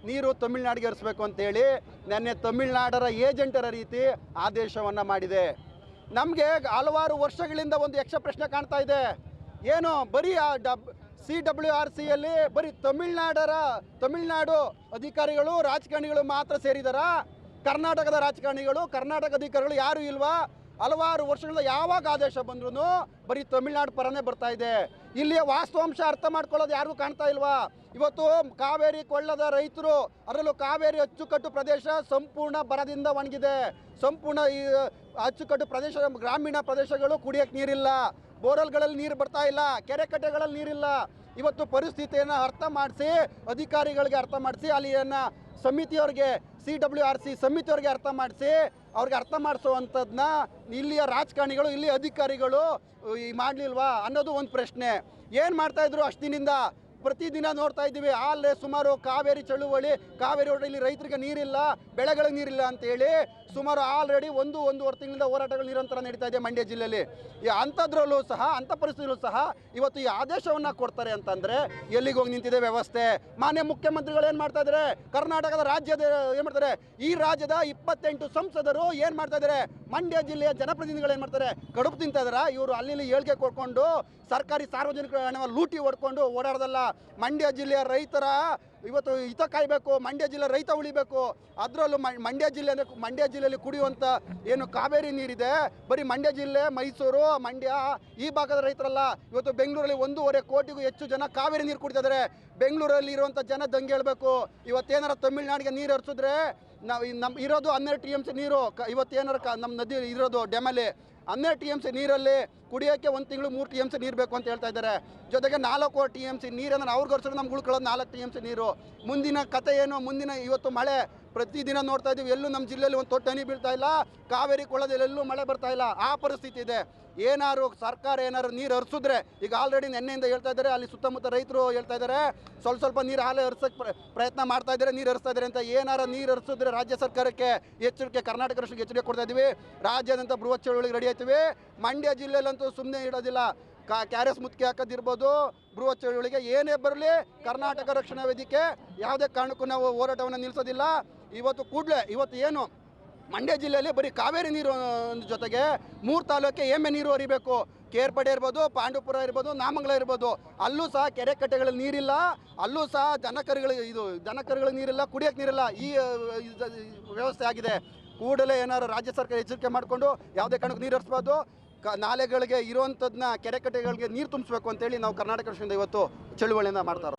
ನೀರು ತಮಿಳುನಾಡಿಗೆ ಹರಿಸಬೇಕು ಅಂತೇಳಿ ನೆನ್ನೆ ತಮಿಳುನಾಡರ ಏಜೆಂಟರ ರೀತಿ ಆದೇಶವನ್ನು ಮಾಡಿದೆ. ನಮಗೆ ಹಲವಾರು ವರ್ಷಗಳಿಂದ ಒಂದು ಯಕ್ಷ ಪ್ರಶ್ನೆ ಕಾಣ್ತಾ ಇದೆ. ಏನು ಬರೀ CWRCಯಲ್ಲಿ ಬರೀ ತಮಿಳುನಾಡು ಅಧಿಕಾರಿಗಳು ರಾಜಕಾರಣಿಗಳು ಮಾತ್ರ ಸೇರಿದಾರಾ? ಕರ್ನಾಟಕದ ರಾಜಕಾರಣಿಗಳು ಕರ್ನಾಟಕ ಅಧಿಕಾರಿಗಳು ಯಾರೂ ಇಲ್ವಾ? ಹಲವಾರು ವರ್ಷಗಳಿಂದ ಯಾವಾಗ ಆದೇಶ ಬಂದ್ರೂ ಬರೀ ತಮಿಳುನಾಡು ಪರನೇ ಬರ್ತಾ ಇದೆ. ಇಲ್ಲಿಯ ವಾಸ್ತವಾಂಶ ಅರ್ಥ ಮಾಡ್ಕೊಳ್ಳೋದು ಯಾರಿಗೂ ಕಾಣ್ತಾ ಇಲ್ವಾ? ಇವತ್ತು ಕಾವೇರಿ ಕೊಳ್ಳದ ರೈತರು, ಅದರಲ್ಲೂ ಕಾವೇರಿ ಅಚ್ಚುಕಟ್ಟು ಪ್ರದೇಶ ಸಂಪೂರ್ಣ ಬರದಿಂದ ಒಣಗಿದೆ. ಸಂಪೂರ್ಣ ಈ ಅಚ್ಚುಕಟ್ಟು ಪ್ರದೇಶ ಗ್ರಾಮೀಣ ಪ್ರದೇಶಗಳು ಕುಡಿಯೋಕ್ಕೆ ನೀರಿಲ್ಲ, ಬೋರ್ವೆಲ್ಗಳಲ್ಲಿ ನೀರು ಬರ್ತಾ ಇಲ್ಲ, ಕೆರೆ ಕಟ್ಟೆಗಳಲ್ಲಿ ನೀರಿಲ್ಲ. ಇವತ್ತು ಪರಿಸ್ಥಿತಿಯನ್ನು ಅರ್ಥ ಮಾಡಿಸಿ, ಅಧಿಕಾರಿಗಳಿಗೆ ಅರ್ಥ ಮಾಡಿಸಿ, ಅಲ್ಲಿಯನ್ನು ಸಮಿತಿಯವ್ರಿಗೆ CWRC ಸಮಿತಿಯವ್ರಿಗೆ ಅರ್ಥ ಮಾಡಿಸಿ, ಅವ್ರಿಗೆ ಅರ್ಥ ಮಾಡಿಸುವಂಥದ್ದನ್ನ ಇಲ್ಲಿಯ ರಾಜಕಾರಣಿಗಳು, ಇಲ್ಲಿ ಅಧಿಕಾರಿಗಳು ಮಾಡಲಿಲ್ವಾ ಅನ್ನೋದು ಒಂದು ಪ್ರಶ್ನೆ. ಏನು ಮಾಡ್ತಾಯಿದ್ರು ಅಷ್ಟು ದಿನದಿಂದ? ಪ್ರತಿದಿನ ನೋಡ್ತಾ ಇದ್ದೀವಿ. ಅಲ್ಲೇ ಸುಮಾರು ಕಾವೇರಿ ಚಳುವಳಿ, ಕಾವೇರಿ ಹೋಟೆಲ್ ರೈತರಿಗೆ ನೀರಿಲ್ಲ, ಬೆಳೆಗಳಿಗೆ ನೀರಿಲ್ಲ ಅಂತೇಳಿ ಸುಮಾರು ಆಲ್ರೆಡಿ ಒಂದೂವರೆ ತಿಂಗಳಿಂದ ಹೋರಾಟಗಳು ನಿರಂತರ ನಡೀತಾ ಇದೆ ಮಂಡ್ಯ ಜಿಲ್ಲೆಯಲ್ಲಿ. ಅಂಥದ್ರಲ್ಲೂ ಸಹ, ಅಂಥ ಪರಿಸ್ಥಿತಿಯಲ್ಲೂ ಸಹ ಇವತ್ತು ಈ ಆದೇಶವನ್ನು ಕೊಡ್ತಾರೆ ಅಂತಂದರೆ ಎಲ್ಲಿಗೆ ಹೋಗಿ ನಿಂತಿದೆ ವ್ಯವಸ್ಥೆ? ಮಾನ್ಯ ಮುಖ್ಯಮಂತ್ರಿಗಳು ಏನು ಮಾಡ್ತಾ ಇದ್ದಾರೆ? ಕರ್ನಾಟಕದ ರಾಜ್ಯದ ಏನು ಮಾಡ್ತಾರೆ? ಈ ರಾಜ್ಯದ 28 ಸಂಸದರು ಏನು ಮಾಡ್ತಾ ಇದ್ದಾರೆ? ಮಂಡ್ಯ ಜಿಲ್ಲೆಯ ಜನಪ್ರತಿನಿಧಿಗಳು ಏನು ಮಾಡ್ತಾರೆ? ಕಡುಬು ತಿಂತಾ ಇದ್ದಾರೆ. ಇವರು ಅಲ್ಲಿ ಹೇಳಿಕೆ ಕೊಡ್ಕೊಂಡು ಸರ್ಕಾರಿ ಸಾರ್ವಜನಿಕ ಹಣವನ್ನು ಲೂಟಿ ಹೊಡ್ಕೊಂಡು ಓಡಾಡೋದಲ್ಲ. ಮಂಡ್ಯ ಜಿಲ್ಲೆಯ ರೈತರ ಇವತ್ತು ಹಿತ ಕಾಯಬೇಕು, ಮಂಡ್ಯ ಜಿಲ್ಲೆ ರೈತ ಉಳಿಬೇಕು. ಅದರಲ್ಲೂ ಮಂಡ್ಯ ಜಿಲ್ಲೆ ಅಂದರೆ ಮಂಡ್ಯ ಜಿಲ್ಲೆಯಲ್ಲಿ ಕುಡಿಯುವಂಥ ಏನು ಕಾವೇರಿ ನೀರಿದೆ, ಬರೀ ಮಂಡ್ಯ ಜಿಲ್ಲೆ, ಮೈಸೂರು, ಮಂಡ್ಯ ಈ ಭಾಗದ ರೈತರಲ್ಲ. ಇವತ್ತು ಬೆಂಗಳೂರಲ್ಲಿ 1.5 ಕೋಟಿಗೂ ಹೆಚ್ಚು ಜನ ಕಾವೇರಿ ನೀರು ಕುಡಿತಾ ಇದ್ದಾರೆ. ಬೆಂಗಳೂರಲ್ಲಿ ಇರುವಂಥ ಜನ ದಂಗೆ ಹೇಳಬೇಕು. ಇವತ್ತೇನಾರ ತಮಿಳ್ನಾಡಿಗೆ ನೀರು ಹರಿಸಿದ್ರೆ ನಮ್ಮ ಇರೋದು 12 TMC ನೀರು. ಇವತ್ತೇನಾರ ನಮ್ಮ ನದಿ ಇರೋದು ಡ್ಯಾಮಲ್ಲಿ 12 TMC ನೀರಲ್ಲಿ ಕುಡಿಯೋಕ್ಕೆ 1 ತಿಂಗಳು 3 TMC ನೀರು ಬೇಕು ಅಂತ ಹೇಳ್ತಾ ಇದ್ದಾರೆ. ಜೊತೆಗೆ 4 TMC ನೀರನ್ನು ಅವ್ರಿಗೆ ಹೊರಿಸಿದ್ರೆ ನಮ್ಗೆ ಉಳ್ಕೊಳ್ಳೋದು 4 TMC ನೀರು. ಮುಂದಿನ ಕತೆ ಏನು? ಮುಂದಿನ ಇವತ್ತು ಮಳೆ ಪ್ರತಿದಿನ ನೋಡ್ತಾ ಇದ್ದೀವಿ. ಎಲ್ಲೂ ನಮ್ಮ ಜಿಲ್ಲೆಯಲ್ಲಿ ಒಂದು ತೊಟ್ಟು ಹನಿ ಬೀಳ್ತಾ ಇಲ್ಲ. ಕಾವೇರಿ ಕೊಳ್ಳದಲ್ಲಿ ಎಲ್ಲೂ ಮಳೆ ಬರ್ತಾ ಇಲ್ಲ. ಆ ಪರಿಸ್ಥಿತಿ ಇದೆ. ಏನಾದ್ರು ಸರ್ಕಾರ ಏನಾದ್ರು ನೀರು ಹರಿಸಿದ್ರೆ, ಈಗ ಆಲ್ರೆಡಿ ನೆನ್ನೆಯಿಂದ ಹೇಳ್ತಾ ಇದ್ದಾರೆ, ಅಲ್ಲಿ ಸುತ್ತಮುತ್ತ ರೈತರು ಹೇಳ್ತಾ ಇದ್ದಾರೆ ಸ್ವಲ್ಪ ನೀರು ಹಾಲೆ ಹರಿಸೋಕ್ಕೆ ಪ್ರಯತ್ನ ಮಾಡ್ತಾ ಇದ್ದಾರೆ, ನೀರು ಹರಿಸ್ತಾ ಇದ್ದಾರೆ ಅಂತ. ಏನಾರು ನೀರು ಹರಿಸಿದ್ರೆ ರಾಜ್ಯ ಸರ್ಕಾರಕ್ಕೆ ಎಚ್ಚರಿಕೆ, ಕರ್ನಾಟಕ ರಾಷ್ಟ್ರಕ್ಕೆ ಎಚ್ಚರಿಕೆ ಕೊಡ್ತಾ ಇದ್ದೀವಿ. ರಾಜ್ಯಾದ್ಯಂತ ಬೃಹತ್ ಚಳುವಳಿಗೆ ರೆಡಿ ಆಯ್ತೀವಿ. ಮಂಡ್ಯ ಜಿಲ್ಲೆಯಲ್ಲಂತೂ ಸುಮ್ಮನೆ ಇಡೋದಿಲ್ಲ. ಕ್ಯಾರೆಸ್ ಮುತ್ಕೆ ಹಾಕೋದಿರ್ಬೋದು, ಬೃಹತ್ ಚಳುವಳಿಗೆ ಏನೇ ಬರಲಿ ಕರ್ನಾಟಕ ರಕ್ಷಣಾ ವೇದಿಕೆ ಯಾವುದೇ ಕಾರಣಕ್ಕೂ ನಾವು ಹೋರಾಟವನ್ನು ನಿಲ್ಲಿಸೋದಿಲ್ಲ. ಇವತ್ತು ಕೂಡಲೇ ಇವತ್ತು ಏನು ಮಂಡ್ಯ ಜಿಲ್ಲೆಯಲ್ಲಿ ಬರೀ ಕಾವೇರಿ ನೀರು ಜೊತೆಗೆ 3 ತಾಲೂಕಿಗೆ ಎಮ್ಮೆ ನೀರು ಹರಿಬೇಕು. ಕೇರ್ಪಡೆ ಇರ್ಬೋದು, ಪಾಂಡುಪುರ ಇರ್ಬೋದು, ನಾಮಂಗಲ ಇರ್ಬೋದು, ಅಲ್ಲೂ ಸಹ ಕೆರೆ ಕಟ್ಟೆಗಳಲ್ಲಿ ನೀರಿಲ್ಲ. ಅಲ್ಲೂ ಸಹ ದನಕರುಗಳಿಗೆ ನೀರಿಲ್ಲ, ಕುಡಿಯೋಕ್ಕೆ ನೀರಿಲ್ಲ. ಈ ವ್ಯವಸ್ಥೆ ಆಗಿದೆ. ಕೂಡಲೇ ಏನಾರು ರಾಜ್ಯ ಸರ್ಕಾರ ಎಚ್ಚರಿಕೆ ಮಾಡಿಕೊಂಡು ಯಾವುದೇ ಕಾರಣಕ್ಕೂ ನೀರು ಹರಿಸ್ಬಾರ್ದು. ನಾಲೆಗಳಿಗೆ ಇರುವಂಥದ್ದನ್ನ ಕೆರೆ ಕಟ್ಟೆಗಳಿಗೆ ನೀರು ತುಂಬಿಸ್ಬೇಕು ಅಂತೇಳಿ ನಾವು ಕರ್ನಾಟಕ ರಾಷ್ಟ್ರದಿಂದ ಇವತ್ತು ಚಳುವಳಿಯನ್ನು ಮಾಡ್ತಾ ಇರೋದು.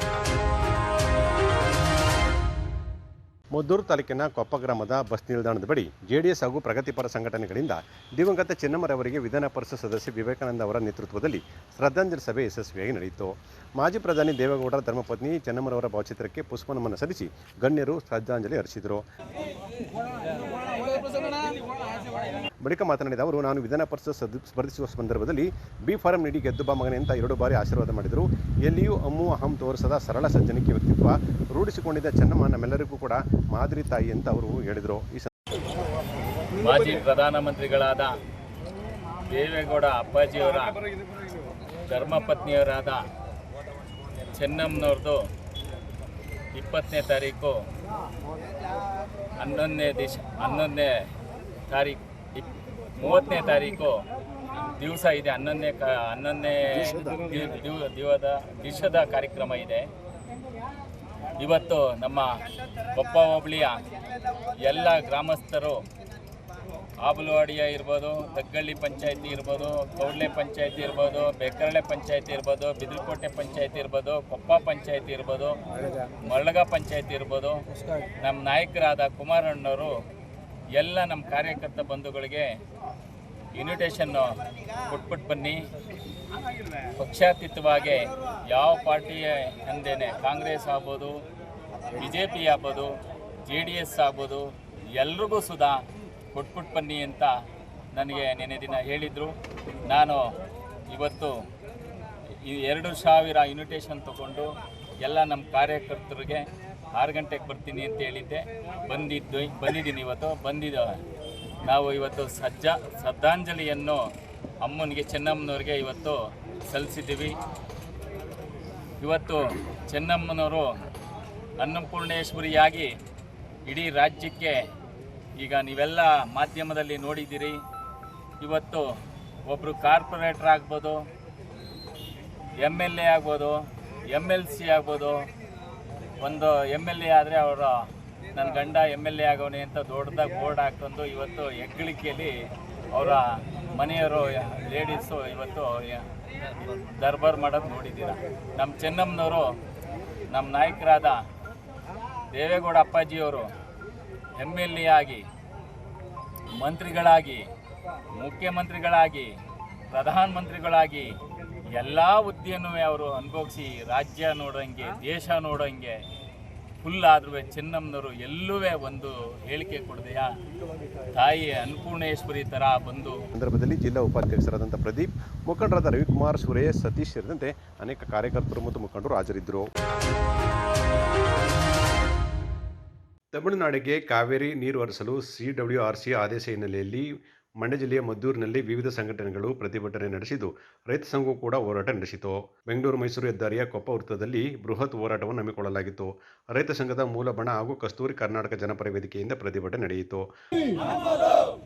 ಮದ್ದೂರು ತಾಲೂಕಿನ ಕೊಪ್ಪ ಗ್ರಾಮದ ಬಸ್ ನಿಲ್ದಾಣದ ಬಳಿ ಜೆಡಿಎಸ್ ಹಾಗೂ ಪ್ರಗತಿಪರ ಸಂಘಟನೆಗಳಿಂದ ದಿವಂಗತ ಚೆನ್ನಮ್ಮರವರಿಗೆ ವಿಧಾನ ಪರಿಷತ್ ಸದಸ್ಯ ವಿವೇಕಾನಂದ ಅವರ ನೇತೃತ್ವದಲ್ಲಿ ಶ್ರದ್ಧಾಂಜಲಿ ಸಭೆ ಯಶಸ್ವಿಯಾಗಿ ನಡೆಯಿತು. ಮಾಜಿ ಪ್ರಧಾನಿ ದೇವೇಗೌಡರ ಧರ್ಮಪತ್ನಿ ಚೆನ್ನಮ್ಮರವರ ಭಾವಚಿತ್ರಕ್ಕೆ ಪುಷ್ಪನಮನ ಸಲ್ಲಿಸಿ ಗಣ್ಯರು ಶ್ರದ್ಧಾಂಜಲಿ ಅರ್ಪಿಸಿದರು. ಬಳಿಕ ಮಾತನಾಡಿದ ಅವರು, ನಾನು ವಿಧಾನ ಪರಿಷತ್ ಸ್ಪರ್ಧಿಸುವ ಸಂದರ್ಭದಲ್ಲಿ ಬಿ ಫಾರಂ ನೀಡಿ ಗೆದ್ದು ಬಾ ಮಗನೆ ಅಂತ 2 ಬಾರಿ ಆಶೀರ್ವಾದ ಮಾಡಿದರು. ಎಲ್ಲಿಯೂ ಅಮ್ಮು ಅಹಂ ತೋರಿಸದ ಸರಳ ಸಜ್ಜನಿಕೆ ವ್ಯಕ್ತಿತ್ವ ರೂಢಿಸಿಕೊಂಡಿದ್ದ ಚೆನ್ನಮ್ಮ ನಮ್ಮೆಲ್ಲರಿಗೂ ಕೂಡ ಮಾದರಿ ತಾಯಿ ಅಂತ ಅವರು ಹೇಳಿದರು. ಮಾಜಿ ಪ್ರಧಾನಮಂತ್ರಿಗಳಾದ ದೇವೇಗೌಡ ಅಪ್ಪಾಜಿಯವರ ಧರ್ಮಪತ್ನಿಯವರಾದ ಚೆನ್ನಮ್ಮನವ್ರದ್ದು 20ನೇ ತಾರೀಕು 11ನೇ ತಾರೀಕು 30ನೇ ತಾರೀಕು ದಿವಸ ಇದೆ. 11ನೇ ದಿವಸದ ಕಾರ್ಯಕ್ರಮ ಇದೆ. ಇವತ್ತು ನಮ್ಮ ಕೊಪ್ಪ ಹೋಬಳಿಯ ಎಲ್ಲ ಗ್ರಾಮಸ್ಥರು, ಆಬಲವಾಡಿಯ ಇರ್ಬೋದು, ತಗ್ಗಳ್ಳಿ ಪಂಚಾಯತಿ ಇರ್ಬೋದು, ಕೌಡ್ಲೆ ಪಂಚಾಯತಿ ಇರ್ಬೋದು, ಬೆಕ್ಕರಳೆ ಪಂಚಾಯತಿ ಇರ್ಬೋದು, ಬಿದ್ರಕೋಟೆ ಪಂಚಾಯತಿ ಇರ್ಬೋದು, ಕೊಪ್ಪ ಪಂಚಾಯತಿ ಇರ್ಬೋದು, ಮರಳಗ ಪಂಚಾಯತಿ ಇರ್ಬೋದು, ನಮ್ಮ ನಾಯಕರಾದ ಕುಮಾರಣ್ಣವರು ಎಲ್ಲ ನಮ್ಮ ಕಾರ್ಯಕರ್ತ ಬಂಧುಗಳಿಗೆ ಇನ್ವಿಟೇಷನ್ನು ಕೊಟ್ಬಿಟ್ಟು ಬನ್ನಿ. ಪಕ್ಷಾತೀತವಾಗಿ ಯಾವ ಪಾರ್ಟಿಯ ಅಂದೇನೆ ಕಾಂಗ್ರೆಸ್ ಆಗ್ಬೋದು, BJP ಆಗ್ಬೋದು, JDS ಆಗ್ಬೋದು, ಎಲ್ರಿಗೂ ಸುಧಾ ಕೊಟ್ಬಿಟ್ಟು ಬನ್ನಿ ಅಂತ ನನಗೆ ನೆನ್ನೆ ದಿನ ಹೇಳಿದರು. ನಾನು ಇವತ್ತು 2,000 ಇನ್ವಿಟೇಷನ್ ತೊಗೊಂಡು ಎಲ್ಲ ನಮ್ಮ ಕಾರ್ಯಕರ್ತರಿಗೆ 6 ಗಂಟೆಗೆ ಬರ್ತೀನಿ ಅಂತ ಹೇಳಿದ್ದೆ. ಬಂದಿದ್ದೀನಿ. ನಾವು ಇವತ್ತು ಶ್ರದ್ಧಾಂಜಲಿಯನ್ನು ಅಮ್ಮನಿಗೆ, ಚೆನ್ನಮ್ಮನವ್ರಿಗೆ ಇವತ್ತು ಸಲ್ಲಿಸಿದ್ದೀವಿ. ಇವತ್ತು ಚೆನ್ನಮ್ಮನವರು ಅನ್ನಪೂರ್ಣೇಶ್ವರಿಯಾಗಿ ಇಡೀ ರಾಜ್ಯಕ್ಕೆ, ಈಗ ನೀವೆಲ್ಲ ಮಾಧ್ಯಮದಲ್ಲಿ ನೋಡಿದ್ದೀರಿ, ಇವತ್ತು ಒಬ್ಬರು ಕಾರ್ಪೊರೇಟರ್ ಆಗ್ಬೋದು, MLA ಆಗ್ಬೋದು, MLC ಆಗ್ಬೋದು. ಒಂದು MLA ಆದರೆ ಅವರ ನನ್ನ ಗಂಡ MLA ಆಗೋನೆ ಅಂತ ದೊಡ್ಡದಾಗಿ ಬೋರ್ಡ್ ಹಾಕೊಂಡು ಇವತ್ತು ಹೆಗ್ಗಳಿಕೆಯಲ್ಲಿ ಅವರ ಮನೆಯವರು ಲೇಡೀಸು ಇವತ್ತು ದರ್ಬಾರ್ ಮಾಡೋದು ನೋಡಿದ್ದೀರ. ನಮ್ಮ ಚೆನ್ನಮ್ಮನವರು, ನಮ್ಮ ನಾಯಕರಾದ ದೇವೇಗೌಡ ಅಪ್ಪಾಜಿಯವರು MLA ಆಗಿ, ಮಂತ್ರಿಗಳಾಗಿ, ಮುಖ್ಯಮಂತ್ರಿಗಳಾಗಿ, ಪ್ರಧಾನಮಂತ್ರಿಗಳಾಗಿ ಎಲ್ಲ ಹುದ್ದೆಯನ್ನು ಅವರು ಅನುಭವಿಸಿ ರಾಜ್ಯ ನೋಡೋಂಗೆ, ದೇಶ ನೋಡೋಂಗೆ ಫುಲ್ ಆದ್ರೂ ಚೆನ್ನಮ್ಮನವರು ಎಲ್ಲೂ ಒಂದು ಹೇಳಿಕೆ ಕೊಡದೆಯಾ ತಾಯಿ ಅನ್ನಪೂರ್ಣೇಶ್ವರಿ ಥರ ಬಂದು. ಸಂದರ್ಭದಲ್ಲಿ ಜಿಲ್ಲಾ ಉಪಾಧ್ಯಕ್ಷರಾದಂಥ ಪ್ರದೀಪ್, ಮುಖಂಡರಾದ ರವಿಕುಮಾರ್, ಸುರೇಶ್, ಸತೀಶ್ ಸೇರಿದಂತೆ ಅನೇಕ ಕಾರ್ಯಕರ್ತರು ಮತ್ತು ಮುಖಂಡರು ಹಾಜರಿದ್ದರು. ತಮಿಳುನಾಡಿಗೆ ಕಾವೇರಿ ನೀರು ಹರಿಸಲು CWRC ಆದೇಶ ಹಿನ್ನೆಲೆಯಲ್ಲಿ ಮಂಡ್ಯ ಜಿಲ್ಲೆಯ ಮದ್ದೂರಿನಲ್ಲಿ ವಿವಿಧ ಸಂಘಟನೆಗಳು ಪ್ರತಿಭಟನೆ ನಡೆಸಿದ್ದು, ರೈತ ಸಂಘವು ಕೂಡ ಹೋರಾಟ ನಡೆಸಿತು. ಬೆಂಗಳೂರು ಮೈಸೂರು ಹೆದ್ದಾರಿಯ ಕೊಪ್ಪ ವೃತ್ತದಲ್ಲಿ ಬೃಹತ್ ಹೋರಾಟವನ್ನು ಹಮ್ಮಿಕೊಳ್ಳಲಾಗಿತ್ತು. ರೈತ ಸಂಘದ ಮೂಲ ಬಣ ಹಾಗೂ ಕಸ್ತೂರಿ ಕರ್ನಾಟಕ ಜನಪರ ವೇದಿಕೆಯಿಂದ ಪ್ರತಿಭಟನೆ ನಡೆಯಿತು.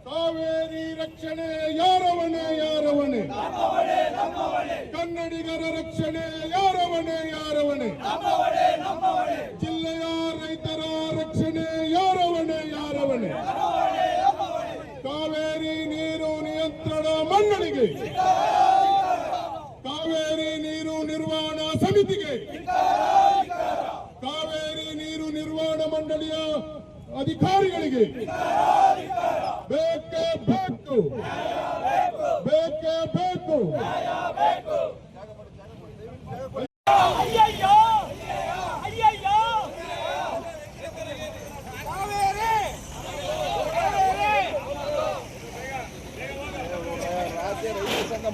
ಕಾವೇರಿ ರಕ್ಷಣೆ ಯಾರ ಹೊಣೆ ಯಾರ ಹೊಣೆ, ಕನ್ನಡಿಗರ ರಕ್ಷಣೆ ಯಾರ ಹೊಣೆ ಯಾರ ಹೊಣೆ, ಜಿಲ್ಲೆಯ ರೈತರ ರಕ್ಷಣೆ ಯಾರ ಹೊಣೆ ಯಾರ ಹೊಣೆ, ಕಾವೇರಿ ನೀರು ನಿಯಂತ್ರಣ ಮಂಡಳಿಗೆ, ಕಾವೇರಿ ನೀರು ನಿರ್ವಹಣಾ ಸಮಿತಿಗೆ, ಕಾವೇರಿ ನೀರು ನಿರ್ವಹಣಾ ಮಂಡಳಿಯ ಅಧಿಕಾರಿಗಳಿಗೆ ಬೇಕೇ ಬೇಕು, ಬೇಕೇ ಬೇಕು.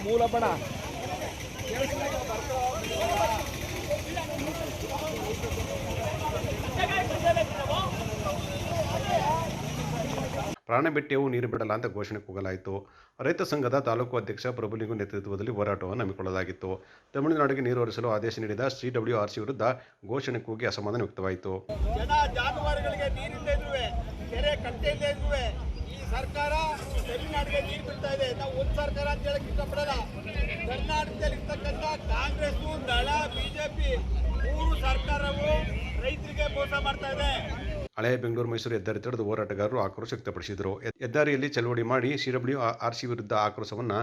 ಮೂಲ ಬಣ ಪ್ರಾಣಬೆಟ್ಟೆಯು ನೀರು ಬಿಡಲ್ಲ ಅಂತ ಘೋಷಣೆ ಕೂಗಲಾಯಿತು. ರೈತ ಸಂಘದ ತಾಲೂಕು ಅಧ್ಯಕ್ಷ ಪ್ರಭುಲಿಂಗು ನೇತೃತ್ವದಲ್ಲಿ ಹೋರಾಟವನ್ನು ಹಮ್ಮಿಕೊಳ್ಳಲಾಗಿತ್ತು. ತಮಿಳುನಾಡಿಗೆ ನೀರು ಹರಿಸಲು ಆದೇಶ ನೀಡಿದ CWRC ವಿರುದ್ಧ ಘೋಷಣೆ ಕೂಗಿ ಅಸಮಾಧಾನ ವ್ಯಕ್ತವಾಯಿತು. ಜನ ಜಾನುವಾರುಗಳಿಗೆ ನೀರಿಲ್ಲದೆ ಇದ್ರುವೆ, ಕೆರೆ ಕಟ್ಟೆ ಇಲ್ಲದೆ ಇದ್ರುವೆ ಈ ಸರ್ಕಾರ ತಮಿಳುನಾಡಿಗೆ ನೀರು ಬಿಡ್ತಾ ಇದೆ. ನಾವು ಒಂದು ಸರ್ಕಾರ ಅಂತ ಹೇಳಕ್ ಇಷ್ಟಪಡಲ್ಲ. ಕರ್ನಾಟಕದಲ್ಲಿ ಇರ್ತಕ್ಕಂಥ ಕಾಂಗ್ರೆಸ್, ದಳ, ಬಿಜೆಪಿ ಮೂರು ಸರ್ಕಾರವು ರೈತರಿಗೆ ಮೋಸ ಮಾಡ್ತಾ ಇದೆ. ಹಳೆಯ ಬೆಂಗಳೂರು ಮೈಸೂರು ಹೆದ್ದಾರಿ ತಡೆದು ಹೋರಾಟಗಾರರು ಆಕ್ರೋಶ ವ್ಯಕ್ತಪಡಿಸಿದರು. ಹೆದ್ದಾರಿಯಲ್ಲಿ ಚಳವಳಿ ಮಾಡಿ CWRC ವಿರುದ್ಧ ಆಕ್ರೋಶವನ್ನು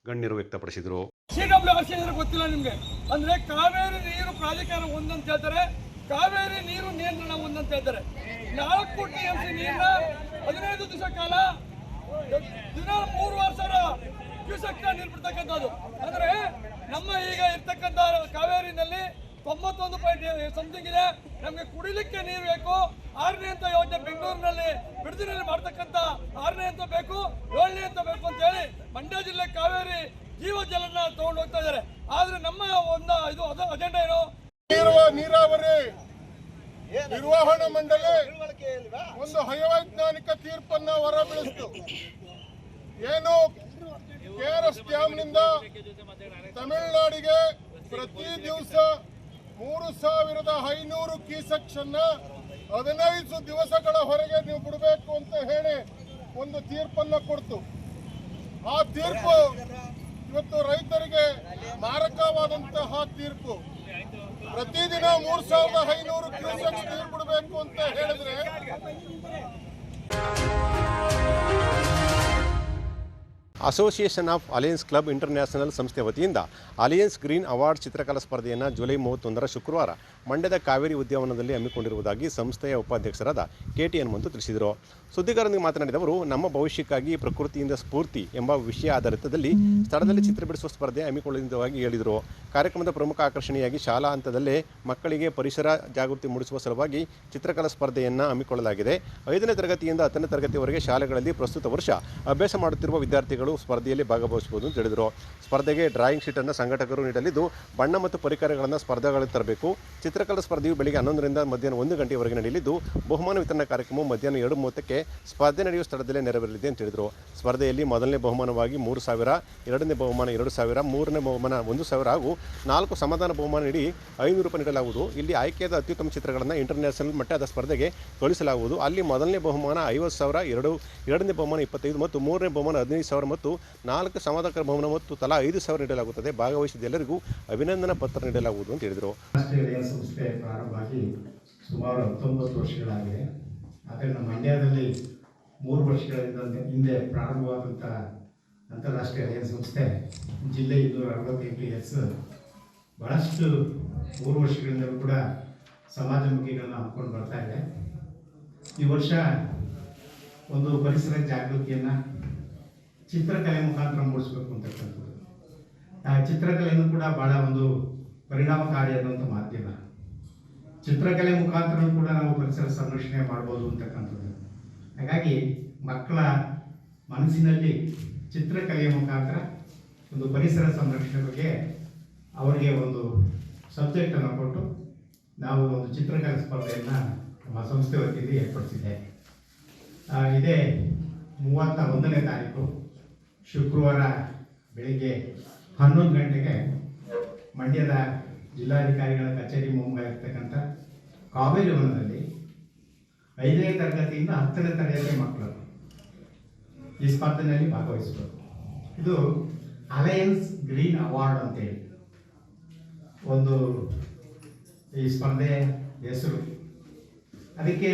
ಗಣ್ಯರು ವ್ಯಕ್ತಪಡಿಸಿದರು. CWRC ಗೊತ್ತಿಲ್ಲ ನಿಮ್ಗೆ ಅಂದ್ರೆ ಕಾವೇರಿ ನೀರು ಪ್ರಾಧಿಕಾರ ಒಂದಂತ ಹೇಳ್ತಾರೆ, ಕಾವೇರಿ ನೀರು ನಿಯಂತ್ರಣ ಒಂದಂತ ಹೇಳ್ತಾರೆ. 4 TMC ನೀರನ್ನ 15 ದಿವಸ ಕಾಲ ದಿನ 3,000 ಕ್ಯೂಸೆಕ್ ನೀರು ಬಿಡ್ತಕ್ಕಂಥದ್ದು. ಅಂದ್ರೆ ನಮ್ಮ ಈಗ ಇರ್ತಕ್ಕಂಥ ಕಾವೇರಿನಲ್ಲಿ 91 ಸಮಥಿಂಗ್ ಇದೆ. ನಮಗೆ ಕುಡಿಲಿಕ್ಕೆ ನೀರು ಬೇಕು. 6ನೇ ಹಂತ ಯೋಜನೆ ಬೆಂಗಳೂರಿನಲ್ಲಿ ಬಿಡದಿನಲ್ಲಿ ಮಾಡ್ತಕ್ಕಂಥ 6ನೇ ಹಂತ ಬೇಕು, 7ನೇ ಹಂತ ಬೇಕು ಅಂತ ಹೇಳಿ ಮಂಡ್ಯ ಜಿಲ್ಲೆ ಕಾವೇರಿ ಜೀವ ಜಲನ ತಗೊಂಡು ಹೋಗ್ತಾ ಇದ್ದಾರೆ. ಆದ್ರೆ ನಮ್ಮ ಇದು ಅಜೆಂಡಾ ಏನು? ನೀರಾವರಿ ನಿರ್ವಹಣಾ ಮಂಡಳಿ ಒಂದು ಅವೈಜ್ಞಾನಿಕ ತೀರ್ಪನ್ನ ಹೊರಬೀಳಿಸಿತು. ಏನು KRS ಡ್ಯಾಮ್ನಿಂದ ತಮಿಳುನಾಡಿಗೆ ಪ್ರತಿ ದಿವಸ 3,500 ಕ್ಯೂಸೆಕ್ಸನ್ನ 15 ದಿವಸಗಳ ಹೊರಗೆ ನೀವು ಬಿಡಬೇಕು ಅಂತ ಹೇಳಿ ಒಂದು ತೀರ್ಪನ್ನ ಕೊಡ್ತು. ಆ ತೀರ್ಪು ಇವತ್ತು ರೈತರಿಗೆ ಮಾರಕವಾದಂತಹ ತೀರ್ಪು. ಪ್ರತಿದಿನ 3,500 ಕ್ಯೂಸೆಕ್ಸ್ ನೀರು ಬಿಡಬೇಕು ಅಂತ ಹೇಳಿದ್ರೆ association of alliance club international ಸಂಸ್ಥೆ ವತಿಯಿಂದ ಅಲಯನ್ಸ್ ಗ್ರೀನ್ ಅವಾರ್ಡ್ ಚಿತ್ರಕಲಾ ಸ್ಪರ್ಧೆಯನ್ನು ಜುಲೈ 31 ಶುಕ್ರವಾರ ಮಂಡ್ಯದ ಕಾವೇರಿ ಉದ್ಯಾನವನದಲ್ಲಿ ಹಮ್ಮಿಕೊಂಡಿರುವುದಾಗಿ ಸಂಸ್ಥೆಯ ಉಪಾಧ್ಯಕ್ಷರಾದ KT ಹನುಮಂತು ತಿಳಿಸಿದರು. ಸುದ್ದಿಗಾರರೊಂದಿಗೆ ಮಾತನಾಡಿದವರು, ನಮ್ಮ ಭವಿಷ್ಯಕ್ಕಾಗಿ ಪ್ರಕೃತಿಯಿಂದ ಸ್ಫೂರ್ತಿ ಎಂಬ ವಿಷಯ ಆಧಾರಿತದಲ್ಲಿ ಸ್ಥಳದಲ್ಲಿ ಚಿತ್ರ ಬಿಡಿಸುವ ಸ್ಪರ್ಧೆ ಹಮ್ಮಿಕೊಳ್ಳುವುದಾಗಿ ಹೇಳಿದರು. ಕಾರ್ಯಕ್ರಮದ ಪ್ರಮುಖ ಆಕರ್ಷಣೆಯಾಗಿ ಶಾಲಾ ಹಂತದಲ್ಲೇ ಮಕ್ಕಳಿಗೆ ಪರಿಸರ ಜಾಗೃತಿ ಮೂಡಿಸುವ ಸಲುವಾಗಿ ಚಿತ್ರಕಲಾ ಸ್ಪರ್ಧೆಯನ್ನು ಹಮ್ಮಿಕೊಳ್ಳಲಾಗಿದೆ. 5ನೇ ತರಗತಿಯಿಂದ 10ನೇ ತರಗತಿಯವರೆಗೆ ಶಾಲೆಗಳಲ್ಲಿ ಪ್ರಸ್ತುತ ವರ್ಷ ಅಭ್ಯಾಸ ಮಾಡುತ್ತಿರುವ ವಿದ್ಯಾರ್ಥಿಗಳು ಸ್ಪರ್ಧೆಯಲ್ಲಿ ಭಾಗವಹಿಸಬಹುದು ಅಂತ ಹೇಳಿದರು. ಸ್ಪರ್ಧೆಗೆ ಡ್ರಾಯಿಂಗ್ ಶೀಟನ್ನು ಸಂಘಟಕರು ನೀಡಲಿದ್ದು, ಬಣ್ಣ ಮತ್ತು ಪರಿಕರಗಳನ್ನು ಸ್ಪರ್ಧೆಗಳಿಗೆ ತರಬೇಕು. ಚಿತ್ರಕಲಾ ಸ್ಪರ್ಧೆಯು ಬೆಳಗ್ಗೆ 11ರಿಂದ ಮಧ್ಯಾಹ್ನ 1 ಗಂಟೆಯವರೆಗೆ ನಡೆಯಲಿದ್ದು, ಬಹುಮಾನ ವಿತರಣಾ ಕಾರ್ಯಕ್ರಮವು ಮಧ್ಯಾಹ್ನ 2:30ಕ್ಕೆ ಸ್ಪರ್ಧೆ ನಡೆಯುವ ಸ್ಥಳದಲ್ಲೇ ನೆರವೇರಲಿದೆ ಅಂತ ಹೇಳಿದರು. ಸ್ಪರ್ಧೆಯಲ್ಲಿ ಮೊದಲನೇ ಬಹುಮಾನವಾಗಿ 3,000, ಎರಡನೇ ಬಹುಮಾನ 2,000, ಮೂರನೇ ಬಹುಮಾನ 1,000 ಹಾಗೂ 4 ಸಮಾಧಾನ ಬಹುಮಾನ ನೀಡಿ 500 ರೂಪಾಯಿ ನೀಡಲಾಗುವುದು. ಇಲ್ಲಿ ಆಯ್ಕೆಯಾದ ಅತ್ಯುತ್ತಮ ಚಿತ್ರಗಳನ್ನು ಇಂಟರ್ನ್ಯಾಷನಲ್ ಮಟ್ಟದ ಸ್ಪರ್ಧೆಗೆ ಕಳುಹಿಸಲಾಗುವುದು. ಅಲ್ಲಿ ಮೊದಲನೇ ಬಹುಮಾನ 50,000, ಎರಡನೇ ಬಹುಮಾನ 25 ಮತ್ತು ಮೂರನೇ ಬಹುಮಾನ 15,000 ಮತ್ತು 4 ಸಮಾಧಾನಕರ ಬಹುಮಾನ ಮತ್ತು ತಲಾ 5,000 ನೀಡಲಾಗುತ್ತದೆ. ಭಾಗವಹಿಸಿದ ಎಲ್ಲರಿಗೂ ಅಭಿನಂದನಾ ಪತ್ರ ನೀಡಲಾಗುವುದು ಅಂತ ಹೇಳಿದರು. ರಾಷ್ಟ್ರೀಯ ಸಂಸ್ಥೆ ಪ್ರಾರಂಭವಾಗಿ ಸುಮಾರು 19 ವರ್ಷಗಳಾಗಿದೆ. ಆದರೆ ನಮ್ಮ ಮಂಡ್ಯದಲ್ಲಿ 3 ವರ್ಷಗಳ ಹಿಂದೆ ಪ್ರಾರಂಭವಾದಂಥ ಅಂತಾರಾಷ್ಟ್ರೀಯ ಅಲಯನ್ಸ್ ಸಂಸ್ಥೆ ಜಿಲ್ಲೆ 268 ಎಸ್ ಭಾಳಷ್ಟು 3 ವರ್ಷಗಳಿಂದಲೂ ಕೂಡ ಸಮಾಜಮುಖಿಗಳನ್ನು ಹಮ್ಮಿಕೊಂಡು ಬರ್ತಾ ಇದೆ. ಈ ವರ್ಷ ಒಂದು ಪರಿಸರ ಜಾಗೃತಿಯನ್ನು ಚಿತ್ರಕಲೆ ಮುಖಾಂತರ ಮೂಡಿಸ್ಬೇಕು ಅಂತಕ್ಕಂಥದ್ದು. ಆ ಚಿತ್ರಕಲೆಯನ್ನು ಕೂಡ ಭಾಳ ಒಂದು ಪರಿಣಾಮಕಾರಿಯಾದಂಥ ಮಾಧ್ಯಮ. ಚಿತ್ರಕಲೆ ಮುಖಾಂತರ ಕೂಡ ನಾವು ಪರಿಸರ ಸಂರಕ್ಷಣೆ ಮಾಡ್ಬೋದು ಅಂತಕ್ಕಂಥದ್ದು. ಹಾಗಾಗಿ ಮಕ್ಕಳ ಮನಸ್ಸಿನಲ್ಲಿ ಚಿತ್ರಕಲೆಯ ಮುಖಾಂತರ ಒಂದು ಪರಿಸರ ಸಂರಕ್ಷಣೆ ಬಗ್ಗೆ ಅವರಿಗೆ ಒಂದು ಸಬ್ಜೆಕ್ಟನ್ನು ಕೊಟ್ಟು ನಾವು ಒಂದು ಚಿತ್ರಕಲೆ ಸ್ಪರ್ಧೆಯನ್ನು ನಮ್ಮ ಸಂಸ್ಥೆ ವತಿಯಿಂದ ಏರ್ಪಡಿಸಿದೆ. ಇದೇ 31ನೇ ತಾರೀಕು ಶುಕ್ರವಾರ ಬೆಳಿಗ್ಗೆ 11 ಗಂಟೆಗೆ ಮಂಡ್ಯದ ಜಿಲ್ಲಾಧಿಕಾರಿಗಳ ಕಚೇರಿ ಮುಂಭಾಗಿರ್ತಕ್ಕಂಥ ಕಾವೇರಿ ವನದಲ್ಲಿ 5ನೇ ತರಗತಿಯಿಂದ 10ನೇ ತರಗತಿ ಮಕ್ಕಳು ಈ ಸ್ಪರ್ಧೆಯಲ್ಲಿ ಭಾಗವಹಿಸಬೇಕು. ಇದು ಅಲಯನ್ಸ್ ಗ್ರೀನ್ ಅವಾರ್ಡ್ ಅಂತೇಳಿ ಒಂದು ಈ ಸ್ಪರ್ಧೆ ಹೆಸರು. ಅದಕ್ಕೆ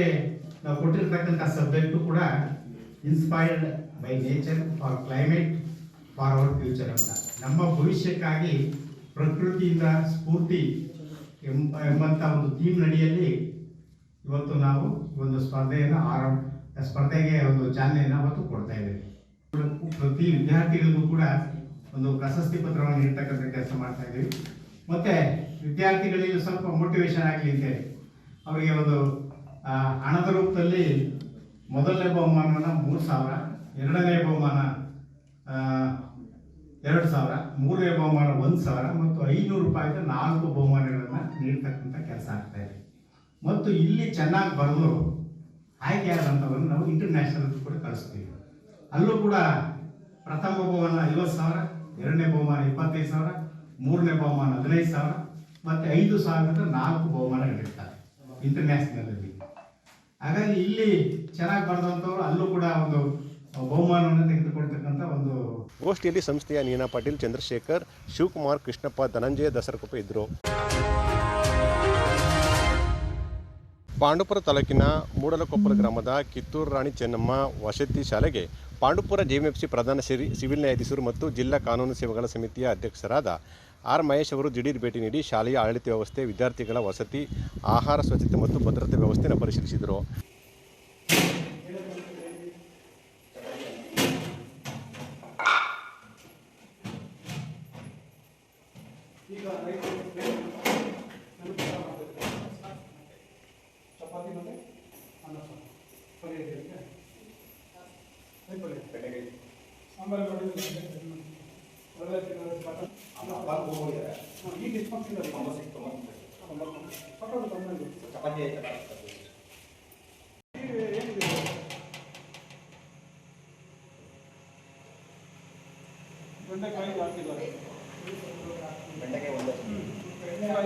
ನಾವು ಕೊಟ್ಟಿರ್ತಕ್ಕಂಥ ಸಬ್ಜೆಕ್ಟು ಕೂಡ inspired by nature for climate for our future ಅಂತ, ನಮ್ಮ ಭವಿಷ್ಯಕ್ಕಾಗಿ ಪ್ರಕೃತಿಯಿಂದ ಸ್ಫೂರ್ತಿ ಎಂಬಂಥ ಒಂದು ಥೀಮ್ ನಡಿಯಲ್ಲಿ ಇವತ್ತು ನಾವು ಒಂದು ಸ್ಪರ್ಧೆಗೆ ಒಂದು ಚಾಲನೆಯನ್ನು ಅವತ್ತು ಕೊಡ್ತಾ ಇದ್ದೇವೆ. ಪ್ರತಿ ವಿದ್ಯಾರ್ಥಿಗಳಿಗೂ ಕೂಡ ಒಂದು ಪ್ರಶಸ್ತಿ ಪತ್ರವನ್ನು ನೀಡ್ತಕ್ಕಂಥ ಕೆಲಸ ಮಾಡ್ತಾ ಇದ್ದೀವಿ. ಮತ್ತು ವಿದ್ಯಾರ್ಥಿಗಳಿಗೆ ಸ್ವಲ್ಪ ಮೋಟಿವೇಶನ್ ಆಗಲಿ ಅಂತೇಳಿ ಅವರಿಗೆ ಒಂದು ಹಣದ ರೂಪದಲ್ಲಿ ಮೊದಲನೇ ಬಹುಮಾನವನ್ನು 3,000, ಎರಡನೇ ಬಹುಮಾನ 2,000, ಮೂರನೇ ಬಹುಮಾನ 1,000 ಮತ್ತು 500 ರೂಪಾಯಿದ 4 ಬಹುಮಾನಗಳನ್ನು ನೀಡ್ತಕ್ಕಂಥ ಕೆಲಸ ಆಗ್ತಾ ಇದೆ. ಮತ್ತು ಇಲ್ಲಿ ಚೆನ್ನಾಗಿ ಬರೆದು ಆಯ್ಕೆಯಾದಂಥವನ್ನು ನಾವು ಇಂಟರ್ನ್ಯಾಷನಲ್ ಕೂಡ ಕಳಿಸ್ತೀವಿ. ಅಲ್ಲೂ ಕೂಡ ಪ್ರಥಮ ಬಹುಮಾನ 50,000, ಎರಡನೇ ಬಹುಮಾನ 25,000, ಮೂರನೇ ಬಹುಮಾನ 15,000 ಮತ್ತು 5,000 4 ಬಹುಮಾನಗಳಿರ್ತಾರೆ ಇಂಟರ್ನ್ಯಾಷನಲಲ್ಲಿ. ಹಾಗಾಗಿ ಇಲ್ಲಿ ಚೆನ್ನಾಗಿ ಬರೆದಂಥವ್ರು ಅಲ್ಲೂ ಕೂಡ ಒಂದು ಬಹುಮಾನವನ್ನು ತೆಗೆದುಕೊಳ್ತಕ್ಕಂಥ ಒಂದು ಗೋಷ್ಠಿಯಲ್ಲಿ ಸಂಸ್ಥೆಯ ನೀನಾ ಪಾಟೀಲ್, ಚಂದ್ರಶೇಖರ್, ಶಿವಕುಮಾರ್, ಕೃಷ್ಣಪ್ಪ, ಧನಂಜಯ, ದಸರಕೊಪ್ಪ ಇದ್ದರು. ಪಾಂಡುಪುರ ತಾಲೂಕಿನ ಮೂಡಲಕೊಪ್ಪಲ ಗ್ರಾಮದ ಕಿತ್ತೂರು ರಾಣಿ ಚೆನ್ನಮ್ಮ ವಸತಿ ಶಾಲೆಗೆ ಪಾಂಡುಪುರ ಜೆಎಂಎಫ್ಸಿ ಪ್ರಧಾನ ಸಿವಿಲ್ ನ್ಯಾಯಾಧೀಶರು ಮತ್ತು ಜಿಲ್ಲಾ ಕಾನೂನು ಸೇವೆಗಳ ಸಮಿತಿಯ ಅಧ್ಯಕ್ಷರಾದ ಆರ್ ಮಹೇಶ್ ಅವರು ದಿಢೀರ್ ಭೇಟಿ ನೀಡಿ ಶಾಲೆಯ ಆಡಳಿತ ವ್ಯವಸ್ಥೆ, ವಿದ್ಯಾರ್ಥಿಗಳ ವಸತಿ, ಆಹಾರ, ಸ್ವಚ್ಛತೆ ಮತ್ತು ಭದ್ರತೆ ವ್ಯವಸ್ಥೆಯನ್ನು ಪರಿಶೀಲಿಸಿದರು.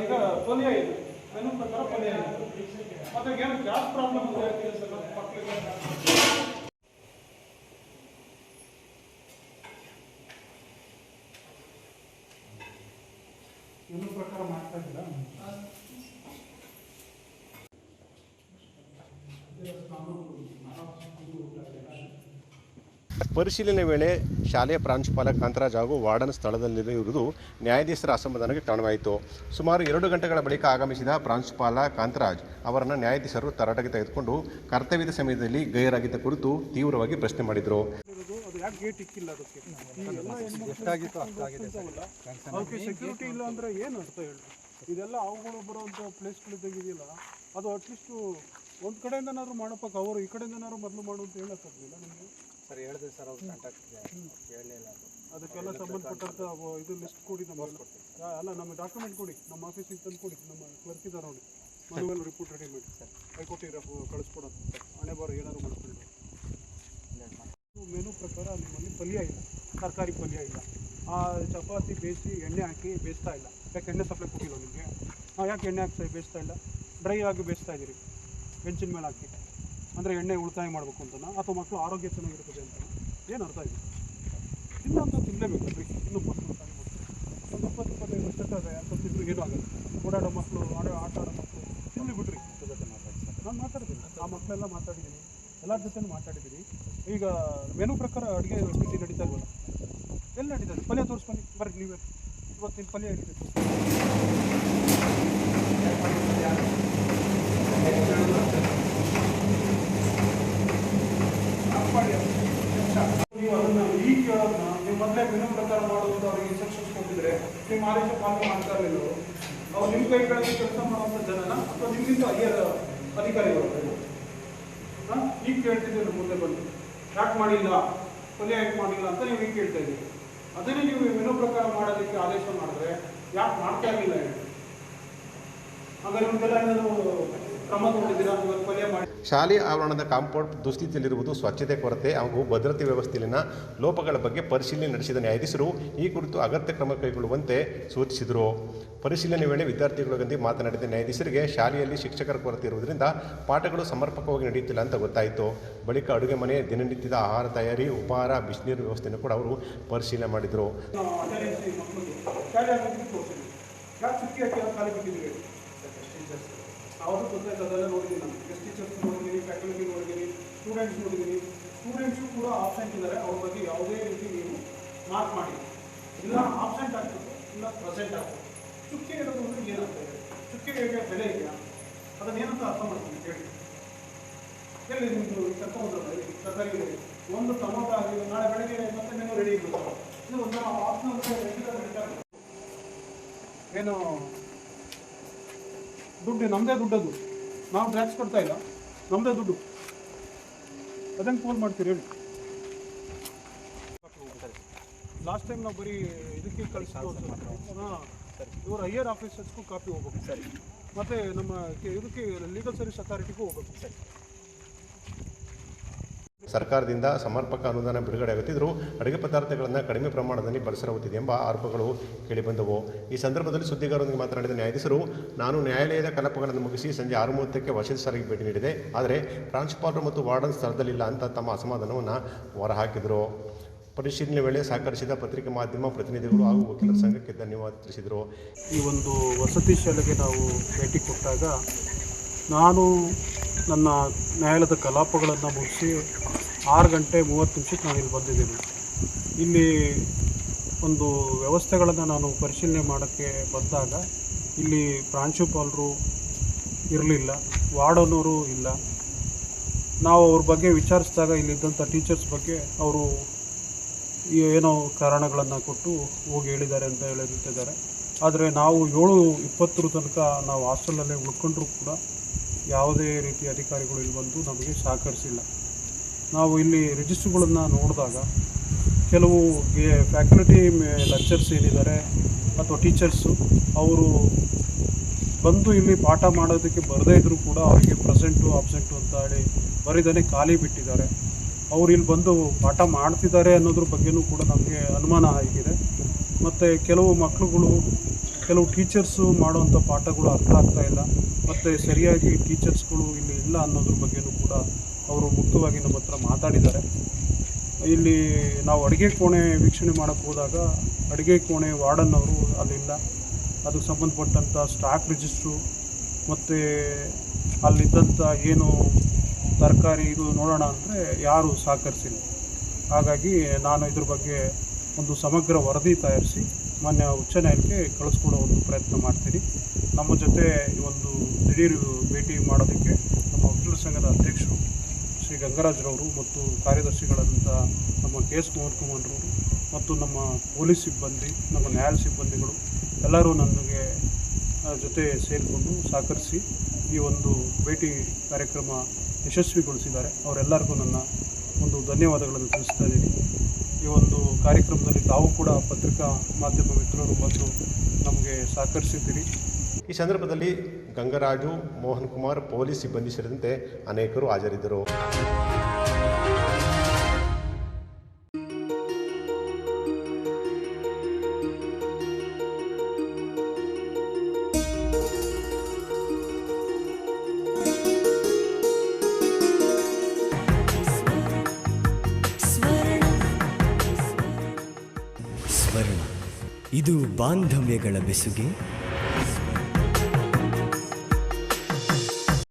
ಈಗ ಪಲ್ಯ ಇದೆ, ಮೆನು ಪ್ರಕಾರ ಪಲ್ಯ ಇದೆ. ಅದ್ರಾಗ ಏನು ಗ್ಯಾಸ್ ಪ್ರಾಬ್ಲಮ್ ಇದೆ ಸರ್ ಮಕ್ಕಳಿಗೆ. ಮೆನು ಪ್ರಕಾರ ಮಾಡ್ತಾ ಇದ್ದೀರಾ? ಪರಿಶೀಲನೆ ವೇಳೆ ಶಾಲೆಯ ಪ್ರಾಂಶುಪಾಲ ಕಾಂತರಾಜ್ ಹಾಗೂ ವಾರ್ಡನ್ ಸ್ಥಳದಲ್ಲಿರುವುದು ನ್ಯಾಯಾಧೀಶರ ಅಸಮಾಧಾನಕ್ಕೆ ಕಾರಣವಾಯಿತು. ಸುಮಾರು 2 ಗಂಟೆಗಳ ಬಳಿಕ ಆಗಮಿಸಿದ ಪ್ರಾಂಶುಪಾಲ ಕಾಂತರಾಜ್ ಅವರನ್ನು ನ್ಯಾಯಾಧೀಶರು ತರಾಟೆಗೆ ತೆಗೆದುಕೊಂಡು ಕರ್ತವ್ಯದ ಸಮಯದಲ್ಲಿ ಗೈರಾಗಿದ್ದ ಕುರಿತು ತೀವ್ರವಾಗಿ ಪ್ರಶ್ನೆ ಮಾಡಿದರು. ಸೆಕ್ಯೂರಿಟಿ ಇಲ್ಲ ಅಂದ್ರೆ ಏನು ಅರ್ಥ ಹೇಳಿ? ಇದೆಲ್ಲ ಅವುಗಳು ಬರುವಂಥ ಪ್ಲೇಸ್ಗಳಿದ್ದಾಗಿದೆಯಲ್ಲ, ಅದು ಅಟ್ಲೀಸ್ಟು ಒಂದು ಕಡೆಯಿಂದನಾದ್ರು ಮಾಡಪ್ಪ, ಅವರು ಈ ಕಡೆಯಿಂದನಾದ್ರು ಮೊದಲು ಮಾಡು ಅಂತ ಹೇಳಕ್ಕಾಗಲಿಲ್ಲ ನಿಮಗೆ? ಸರ್ ಹೇಳಿದೆ ಸರ್, ಅವ್ರು ಕಾಂಟ್ಯಾಕ್ಟ್ ಹೇಳಲಿಲ್ಲ. ಅದಕ್ಕೆಲ್ಲ ಸಂಬಂಧಪಟ್ಟಂಥ ಇದು ಲಿಸ್ಟ್ ಕೊಡಿ ನಮಗೆ. ಅಲ್ಲ, ನಮ್ಮ ಡಾಕ್ಯುಮೆಂಟ್ ಕೊಡಿ, ನಮ್ಮ ಆಫೀಸಿಗೆ ತಂದು ಕೊಡಿ, ನಮ್ಮ ಕ್ಲರ್ಕ್ ಇದ್ದಾರೆ ನೋಡಿ, ಮದುವೆಲ್ಲ ರಿಪೋರ್ಟ್ ರೆಡಿ ಮಾಡಿ ಸರ್, ಹೈಕೋರ್ಟಿಗೆ ಕಳಿಸ್ಕೊಡೋದು. ಹಣೆ ಬಾರ ಏನಾದ್ರು ಮಾಡ್ಕೊಂಡು ಮೆನು ಪ್ರಕಾರ ನಿಮ್ಮಲ್ಲಿ ಪಲ್ಯ ಇಲ್ಲ, ತರಕಾರಿ ಪಲ್ಯ ಇಲ್ಲ, ಚಪಾತಿ ಬೇಯಿಸಿ ಎಣ್ಣೆ ಹಾಕಿ ಬೇಯಿಸ್ತಾ ಇಲ್ಲ. ಯಾಕೆ ಎಣ್ಣೆ ಸಪ್ಲೈ ಕೊಟ್ಟಿಲ್ಲ ನಿಮಗೆ? ಯಾಕೆ ಎಣ್ಣೆ ಹಾಕಿ ಬೇಯಿಸ್ತಾ ಇಲ್ಲ? ಡ್ರೈ ಆಗಿ ಬೇಯಿಸ್ತಾ ಇದ್ದೀರಿ ಬೆಂಚಿನ ಮೇಲೆ ಹಾಕಿ, ಅಂದರೆ ಎಣ್ಣೆ ಉಳಿತಾಯ ಮಾಡಬೇಕು ಅಂತನಾ ಅಥವಾ ಮಕ್ಕಳು ಆರೋಗ್ಯ ಚೆನ್ನಾಗಿರ್ತದೆ ಅಂತ ಏನು ಅರ್ಥ ಇದೆ? ಇಲ್ಲ ಅಂತ ತಿನ್ನಲೇಬೇಕಲ್ರಿ. ಇನ್ನೂ ಮಕ್ಕಳು ಊಟ ಮಾಡ್ತಾರೆ, ಒಂದು 20-25 ವರ್ಷಕ್ಕೆ ಅಂತ ತಿಂದರೂ ಏನೂ ಆಗಲ್ಲ. ಓಡಾಡೋ ಮಕ್ಕಳು, ಆಟ ಆಡೋ ಮಕ್ಕಳು ತಿಂದು ಬಿಡ್ರಿ. ನಾನು ಮಾತಾಡ್ತೀನಿ, ಆ ಮಕ್ಕಳೆಲ್ಲ ಮಾತಾಡಿದ್ದೀನಿ, ಎಲ್ಲರ ಜೊತೆನೂ ಮಾತಾಡಿದ್ದೀನಿ. ಈಗ ಮೆನು ಪ್ರಕಾರ ಅಡುಗೆ ತಿಂಡಿ ನಡೀತಾ ಇಲ್ವಲ್ಲ? ಎಲ್ಲಿ ನಡೀತದೆ? ಪಲ್ಯ ತೋರಿಸ್ಬನ್ನಿ ಬರ್ರಿ ನೀವೇ. ಇವತ್ತಿನ ಪಲ್ಯ ಎಲ್ಲಿದೆ? ನೀವು ಅದನ್ನು ಈಗ ಕೇಳೋದನ್ನ ನೀವು ಮೊದಲೇ ಮೆನು ಪ್ರಕಾರ ಮಾಡೋದು ಅವ್ರಿಗೆ ಇನ್ಸ್ಟ್ರಕ್ಷನ್ಸ್ ಕೊಟ್ಟಿದ್ರೆ ನಿಮ್ಮ ಆದೇಶ ಪಾಲನೆ ಮಾಡ್ತಾ ಇರಲಿಲ್ಲ ಅವರು. ಅವ್ರು ನಿಮ್ಮ ಕೈ ಕೆಳಗೆ ಕೆಲಸ ಮಾಡುವಂಥ ಜನನ ಅಥವಾ ನಿಮ್ಗಿಂತ ಹೈಯರ್ ಅಧಿಕಾರಿಗಳು ಈಗ ಕೇಳ್ತಿದ್ದೀರಿ ಮುಂದೆ ಬಂದು ಯಾಕೆ ಮಾಡಿಲ್ಲ, ಕೊಲೆ ಯಾಕೆ ಮಾಡಿಲ್ಲ ಅಂತ ನೀವು ಈಗ ಕೇಳ್ತಾ ಇದ್ದೀರಿ. ಅದನ್ನೇ ನೀವು ಮೆನು ಪ್ರಕಾರ ಮಾಡೋದಕ್ಕೆ ಆದೇಶ ಮಾಡಿದ್ರೆ ಯಾಕೆ ಮಾಡ್ತಾ ಇರಲಿಲ್ಲ ಹೇಳಿ? ಹಾಗಾದ್ರೆ ನಿಮ್ಗೆಲ್ಲ ಏನಾದರೂ ಕ್ರಮ ತಗೊಂಡಿದ್ದೀರಾ? ಕೊಲೆ ಮಾಡಿ ಶಾಲೆ ಆವರಣದ ಕಾಂಪೌಂಡ್ ದುಸ್ಥಿತಿಯಲ್ಲಿರುವುದು, ಸ್ವಚ್ಛತೆ ಕೊರತೆ ಹಾಗೂ ಭದ್ರತೆ ವ್ಯವಸ್ಥೆಯಲ್ಲಿನ ಲೋಪಗಳ ಬಗ್ಗೆ ಪರಿಶೀಲನೆ ನಡೆಸಿದ ನ್ಯಾಯಾಧೀಶರು ಈ ಕುರಿತು ಅಗತ್ಯ ಕ್ರಮ ಕೈಗೊಳ್ಳುವಂತೆ ಸೂಚಿಸಿದರು. ಪರಿಶೀಲನೆ ವೇಳೆ ವಿದ್ಯಾರ್ಥಿಗಳೊಂದಿಗೆ ಮಾತನಾಡಿದ ನ್ಯಾಯಾಧೀಶರಿಗೆ ಶಾಲೆಯಲ್ಲಿ ಶಿಕ್ಷಕರ ಕೊರತೆ ಇರುವುದರಿಂದ ಪಾಠಗಳು ಸಮರ್ಪಕವಾಗಿ ನಡೆಯುತ್ತಿಲ್ಲ ಅಂತ ಗೊತ್ತಾಯಿತು. ಬಳಿಕ ಅಡುಗೆ ಮನೆ, ದಿನನಿತ್ಯದ ಆಹಾರ ತಯಾರಿ, ಉಪಹಾರ, ಬಿಸಿನೀರು ವ್ಯವಸ್ಥೆಯನ್ನು ಕೂಡ ಅವರು ಪರಿಶೀಲನೆ ಮಾಡಿದರು. ಅವರು ತೊಂದರೆ ಅದೆಲ್ಲ ನೋಡಿದ್ದೀನಿ. ನಾನು ಗೆಸ್ಟ್ ಟೀಚರ್ಸ್ ನೋಡಿದ್ದೀನಿ, ಫ್ಯಾಕಲ್ಟಿ ನೋಡಿದ್ದೀನಿ, ಸ್ಟೂಡೆಂಟ್ಸ್ ನೋಡಿದ್ದೀನಿ. ಸ್ಟೂಡೆಂಟ್ಸು ಕೂಡ ಆಬ್ಸೆಂಟ್ ಇದ್ದಾರೆ. ಅವ್ರ ಬಗ್ಗೆ ಯಾವುದೇ ರೀತಿ ನೀವು ಮಾರ್ಕ್ ಮಾಡಿ, ಇಲ್ಲ ಆಬ್ಸೆಂಟ್ ಆಗ್ತದೆ, ಇಲ್ಲ ಪ್ರೆಸೆಂಟ್ ಆಗ್ತದೆ. ಚುಕ್ಕೆ ಇರೋದು ಅಂದರೆ ಏನಾಗ್ತಾ ಇದೆ? ಚುಕ್ಕೆಗೆ ಬೆಲೆ ಇದೆಯಾ? ಅದನ್ನೇನಂತ ಅರ್ಥ ಮಾಡ್ತೀನಿ ಹೇಳಿ. ಎಲ್ಲಿ ನಿಮ್ಮದು ಕರ್ಕೊಂಡ್ರಲ್ಲ ಇಲ್ಲಿ ತರಕಾರಿ ಒಂದು ಟೊಮೊಟೊ ಆಗಿದೆ, ನಾಳೆ ಬೆಳಗ್ಗೆ ಮತ್ತೆ ಮೆನು ರೆಡಿ ಇರುತ್ತೆ. ಇದು ಒಂದು ಆಪ್ಷನ್ ರೆಗ್ಯುಲರ್ ನಡೀತಾ ಏನು ದುಡ್ಡು ನಮ್ಮದೇ ದುಡ್ಡದು, ನಾವು ಟ್ಯಾಕ್ಸ್ ಕೊಡ್ತಾ ಇಲ್ಲ, ನಮ್ಮದೇ ದುಡ್ಡು. ಅದಂಗೆ ಫೋನ್ ಮಾಡ್ತೀರಿ ಹೇಳಿ. ಲಾಸ್ಟ್ ಟೈಮ್ ನಾವು ಬರೀ ಇದಕ್ಕೆ ಕಳಿಸ್ಬೋದು. ಹಾಂ, ಇವರು ಹೈಯರ್ ಆಫೀಸರ್ಸ್ಗೂ ಕಾಪಿ ಹೋಗ್ಬೇಕು ಸರಿ, ಮತ್ತು ನಮ್ಮ ಇದಕ್ಕೆ ಲೀಗಲ್ ಸರ್ವಿಸ್ ಅಥಾರಿಟಿಗೂ ಹೋಗ್ಬೇಕು ಸರಿ. ಸರ್ಕಾರದಿಂದ ಸಮರ್ಪಕ ಅನುದಾನ ಬಿಡುಗಡೆಯಾಗುತ್ತಿದ್ದರೂ ಅಡುಗೆ ಪದಾರ್ಥಗಳನ್ನು ಕಡಿಮೆ ಪ್ರಮಾಣದಲ್ಲಿ ಬಳಸಲಾಗುತ್ತಿದೆ ಎಂಬ ಆರೋಪಗಳು ಕೇಳಿಬಂದವು. ಈ ಸಂದರ್ಭದಲ್ಲಿ ಸುದ್ದಿಗಾರರೊಂದಿಗೆ ಮಾತನಾಡಿದ ನ್ಯಾಯಾಧೀಶರು, ನಾನು ನ್ಯಾಯಾಲಯದ ಕಲಾಪಗಳನ್ನು ಮುಗಿಸಿ ಸಂಜೆ 6:30ಕ್ಕೆ ವಸತಿ ಶಾಲೆಗೆ ಭೇಟಿ ನೀಡಿದೆ. ಆದರೆ ಪ್ರಾಂಶುಪಾಲರು ಮತ್ತು ವಾರ್ಡನ್ ಸ್ಥಳದಲ್ಲಿಲ್ಲ ಅಂತ ತಮ್ಮ ಅಸಮಾಧಾನವನ್ನು ಹೊರಹಾಕಿದರು. ಪರಿಶೀಲನೆ ವೇಳೆ ಸಹಕರಿಸಿದ ಪತ್ರಿಕೆ ಮಾಧ್ಯಮ ಪ್ರತಿನಿಧಿಗಳು ಹಾಗೂ ವಕೀಲರ ಸಂಘಕ್ಕೆ ಧನ್ಯವಾದ ತಿಳಿಸಿದರು. ಈ ಒಂದು ವಸತಿ ಶಾಲೆಗೆ ನಾವು ಭೇಟಿ ಕೊಟ್ಟಾಗ ನಾನು ನನ್ನ ನ್ಯಾಯಾಲಯದ ಕಲಾಪಗಳನ್ನು ಮುಗಿಸಿ 6:30 ನಾನು ಇಲ್ಲಿ ಬಂದಿದ್ದೀನಿ. ಇಲ್ಲಿ ಒಂದು ವ್ಯವಸ್ಥೆಗಳನ್ನು ನಾನು ಪರಿಶೀಲನೆ ಮಾಡೋಕ್ಕೆ ಬಂದಾಗ ಇಲ್ಲಿ ಪ್ರಾಂಶುಪಾಲರು ಇರಲಿಲ್ಲ, ವಾರ್ಡನವರು ಇಲ್ಲ. ನಾವು ಅವ್ರ ಬಗ್ಗೆ ವಿಚಾರಿಸಿದಾಗ ಇಲ್ಲಿದ್ದಂಥ ಟೀಚರ್ಸ್ ಬಗ್ಗೆ ಅವರು ಏನೋ ಕಾರಣಗಳನ್ನು ಕೊಟ್ಟು ಹೋಗಿ ಹೇಳಿದ್ದಾರೆ ಅಂತ ಹೇಳುತ್ತಿದ್ದಾರೆ. ಆದರೆ ನಾವು 7:20 ತನಕ ನಾವು ಹಾಸ್ಟೆಲಲ್ಲೇ ಉಳ್ಕೊಂಡ್ರೂ ಕೂಡ ಯಾವುದೇ ರೀತಿಯ ಅಧಿಕಾರಿಗಳು ಇಲ್ಲಿ ಬಂದು ನಮಗೆ ಸಹಕರಿಸಿಲ್ಲ. ನಾವು ಇಲ್ಲಿ ರಿಜಿಸ್ಟ್ರುಗಳನ್ನು ನೋಡಿದಾಗ ಕೆಲವು ಫ್ಯಾಕಲ್ಟಿ ಲೆಕ್ಚರ್ಸ್ ಏನಿದ್ದಾರೆ ಅಥವಾ ಟೀಚರ್ಸು ಅವರು ಬಂದು ಇಲ್ಲಿ ಪಾಠ ಮಾಡೋದಕ್ಕೆ ಬರದೇ ಇದ್ದರೂ ಕೂಡ ಅವರಿಗೆ ಪ್ರೆಸೆಂಟು ಆಬ್ಸೆಂಟು ಅಂತ ಹೇಳಿ ಬರೀದಾನೆ ಖಾಲಿ ಬಿಟ್ಟಿದ್ದಾರೆ. ಅವ್ರು ಇಲ್ಲಿ ಬಂದು ಪಾಠ ಮಾಡ್ತಿದ್ದಾರೆ ಅನ್ನೋದ್ರ ಬಗ್ಗೆಯೂ ಕೂಡ ನಮಗೆ ಅನುಮಾನ ಆಗಿದೆ. ಮತ್ತು ಕೆಲವು ಮಕ್ಕಳುಗಳು, ಕೆಲವು ಟೀಚರ್ಸು ಮಾಡುವಂಥ ಪಾಠಗಳು ಅರ್ಥ ಆಗ್ತಾಯಿಲ್ಲ, ಮತ್ತು ಸರಿಯಾಗಿ ಟೀಚರ್ಸ್ಗಳು ಇಲ್ಲಿ ಇಲ್ಲ ಅನ್ನೋದ್ರ ಬಗ್ಗೆಯೂ ಕೂಡ ಅವರು ಮುಕ್ತವಾಗಿ ನಮ್ಮ ಹತ್ರ ಮಾತಾಡಿದ್ದಾರೆ. ಇಲ್ಲಿ ನಾವು ಅಡುಗೆ ಕೋಣೆ ವೀಕ್ಷಣೆ ಮಾಡೋಕ್ಕೆ ಹೋದಾಗ ಅಡುಗೆ ಕೋಣೆ ವಾರ್ಡನ್ ಅವರು ಅಲ್ಲಿಲ್ಲ. ಅದಕ್ಕೆ ಸಂಬಂಧಪಟ್ಟಂಥ ಸ್ಟಾಕ್ ರಿಜಿಸ್ಟ್ರು ಮತ್ತು ಅಲ್ಲಿದ್ದಂಥ ಏನು ತರಕಾರಿ ಇದು ನೋಡೋಣ ಅಂದರೆ ಯಾರೂ ಸಹಕರಿಸಿಲ್ಲ. ಹಾಗಾಗಿ ನಾನು ಇದ್ರ ಬಗ್ಗೆ ಒಂದು ಸಮಗ್ರ ವರದಿ ತಯಾರಿಸಿ ಮಾನ್ಯ ಉಚ್ಚ ನ್ಯಾಯಾಲಯಕ್ಕೆ ಕಳಿಸ್ಕೊಡೋ ಒಂದು ಪ್ರಯತ್ನ ಮಾಡ್ತೀನಿ. ನಮ್ಮ ಜೊತೆ ಈ ಒಂದು ದಿಢೀರ್ ಭೇಟಿ ಮಾಡೋದಕ್ಕೆ ನಮ್ಮ ವಕೀಲರ ಸಂಘದ ಅಧ್ಯಕ್ಷರು ಶ್ರೀ ಗಂಗರಾಜ್ರವರು ಮತ್ತು ಕಾರ್ಯದರ್ಶಿಗಳಾದಂಥ ನಮ್ಮ KS ಮೋಹನ್ ಕುಮಾರ್ರವರು ಮತ್ತು ನಮ್ಮ ಪೊಲೀಸ್ ಸಿಬ್ಬಂದಿ, ನಮ್ಮ ನ್ಯಾಯಾಲಯ ಸಿಬ್ಬಂದಿಗಳು ಎಲ್ಲರೂ ನನಗೆ ಜೊತೆ ಸೇರಿಕೊಂಡು ಸಹಕರಿಸಿ ಈ ಒಂದು ಭೇಟಿ ಕಾರ್ಯಕ್ರಮ ಯಶಸ್ವಿಗೊಳಿಸಿದ್ದಾರೆ. ಅವರೆಲ್ಲರಿಗೂ ನನ್ನ ಒಂದು ಧನ್ಯವಾದಗಳನ್ನು ತಿಳಿಸ್ತಾ ಇದ್ದೀನಿ. ಈ ಒಂದು ಕಾರ್ಯಕ್ರಮದಲ್ಲಿ ತಾವು ಕೂಡ ಪತ್ರಿಕಾ ಮಾಧ್ಯಮ ಮಿತ್ರರು ಬಂದು ನಮಗೆ ಸಹಕರಿಸಿದ್ದೀರಿ. ಈ ಸಂದರ್ಭದಲ್ಲಿ ಗಂಗರಾಜು, ಮೋಹನ್ ಕುಮಾರ್, ಪೊಲೀಸ್ ಸಿಬ್ಬಂದಿ ಸೇರಿದಂತೆ ಅನೇಕರು ಹಾಜರಿದ್ದರು. ಸ್ವರ್ಣ, ಇದು ಬಾಂಧವ್ಯಗಳ ಬೆಸುಗೆ,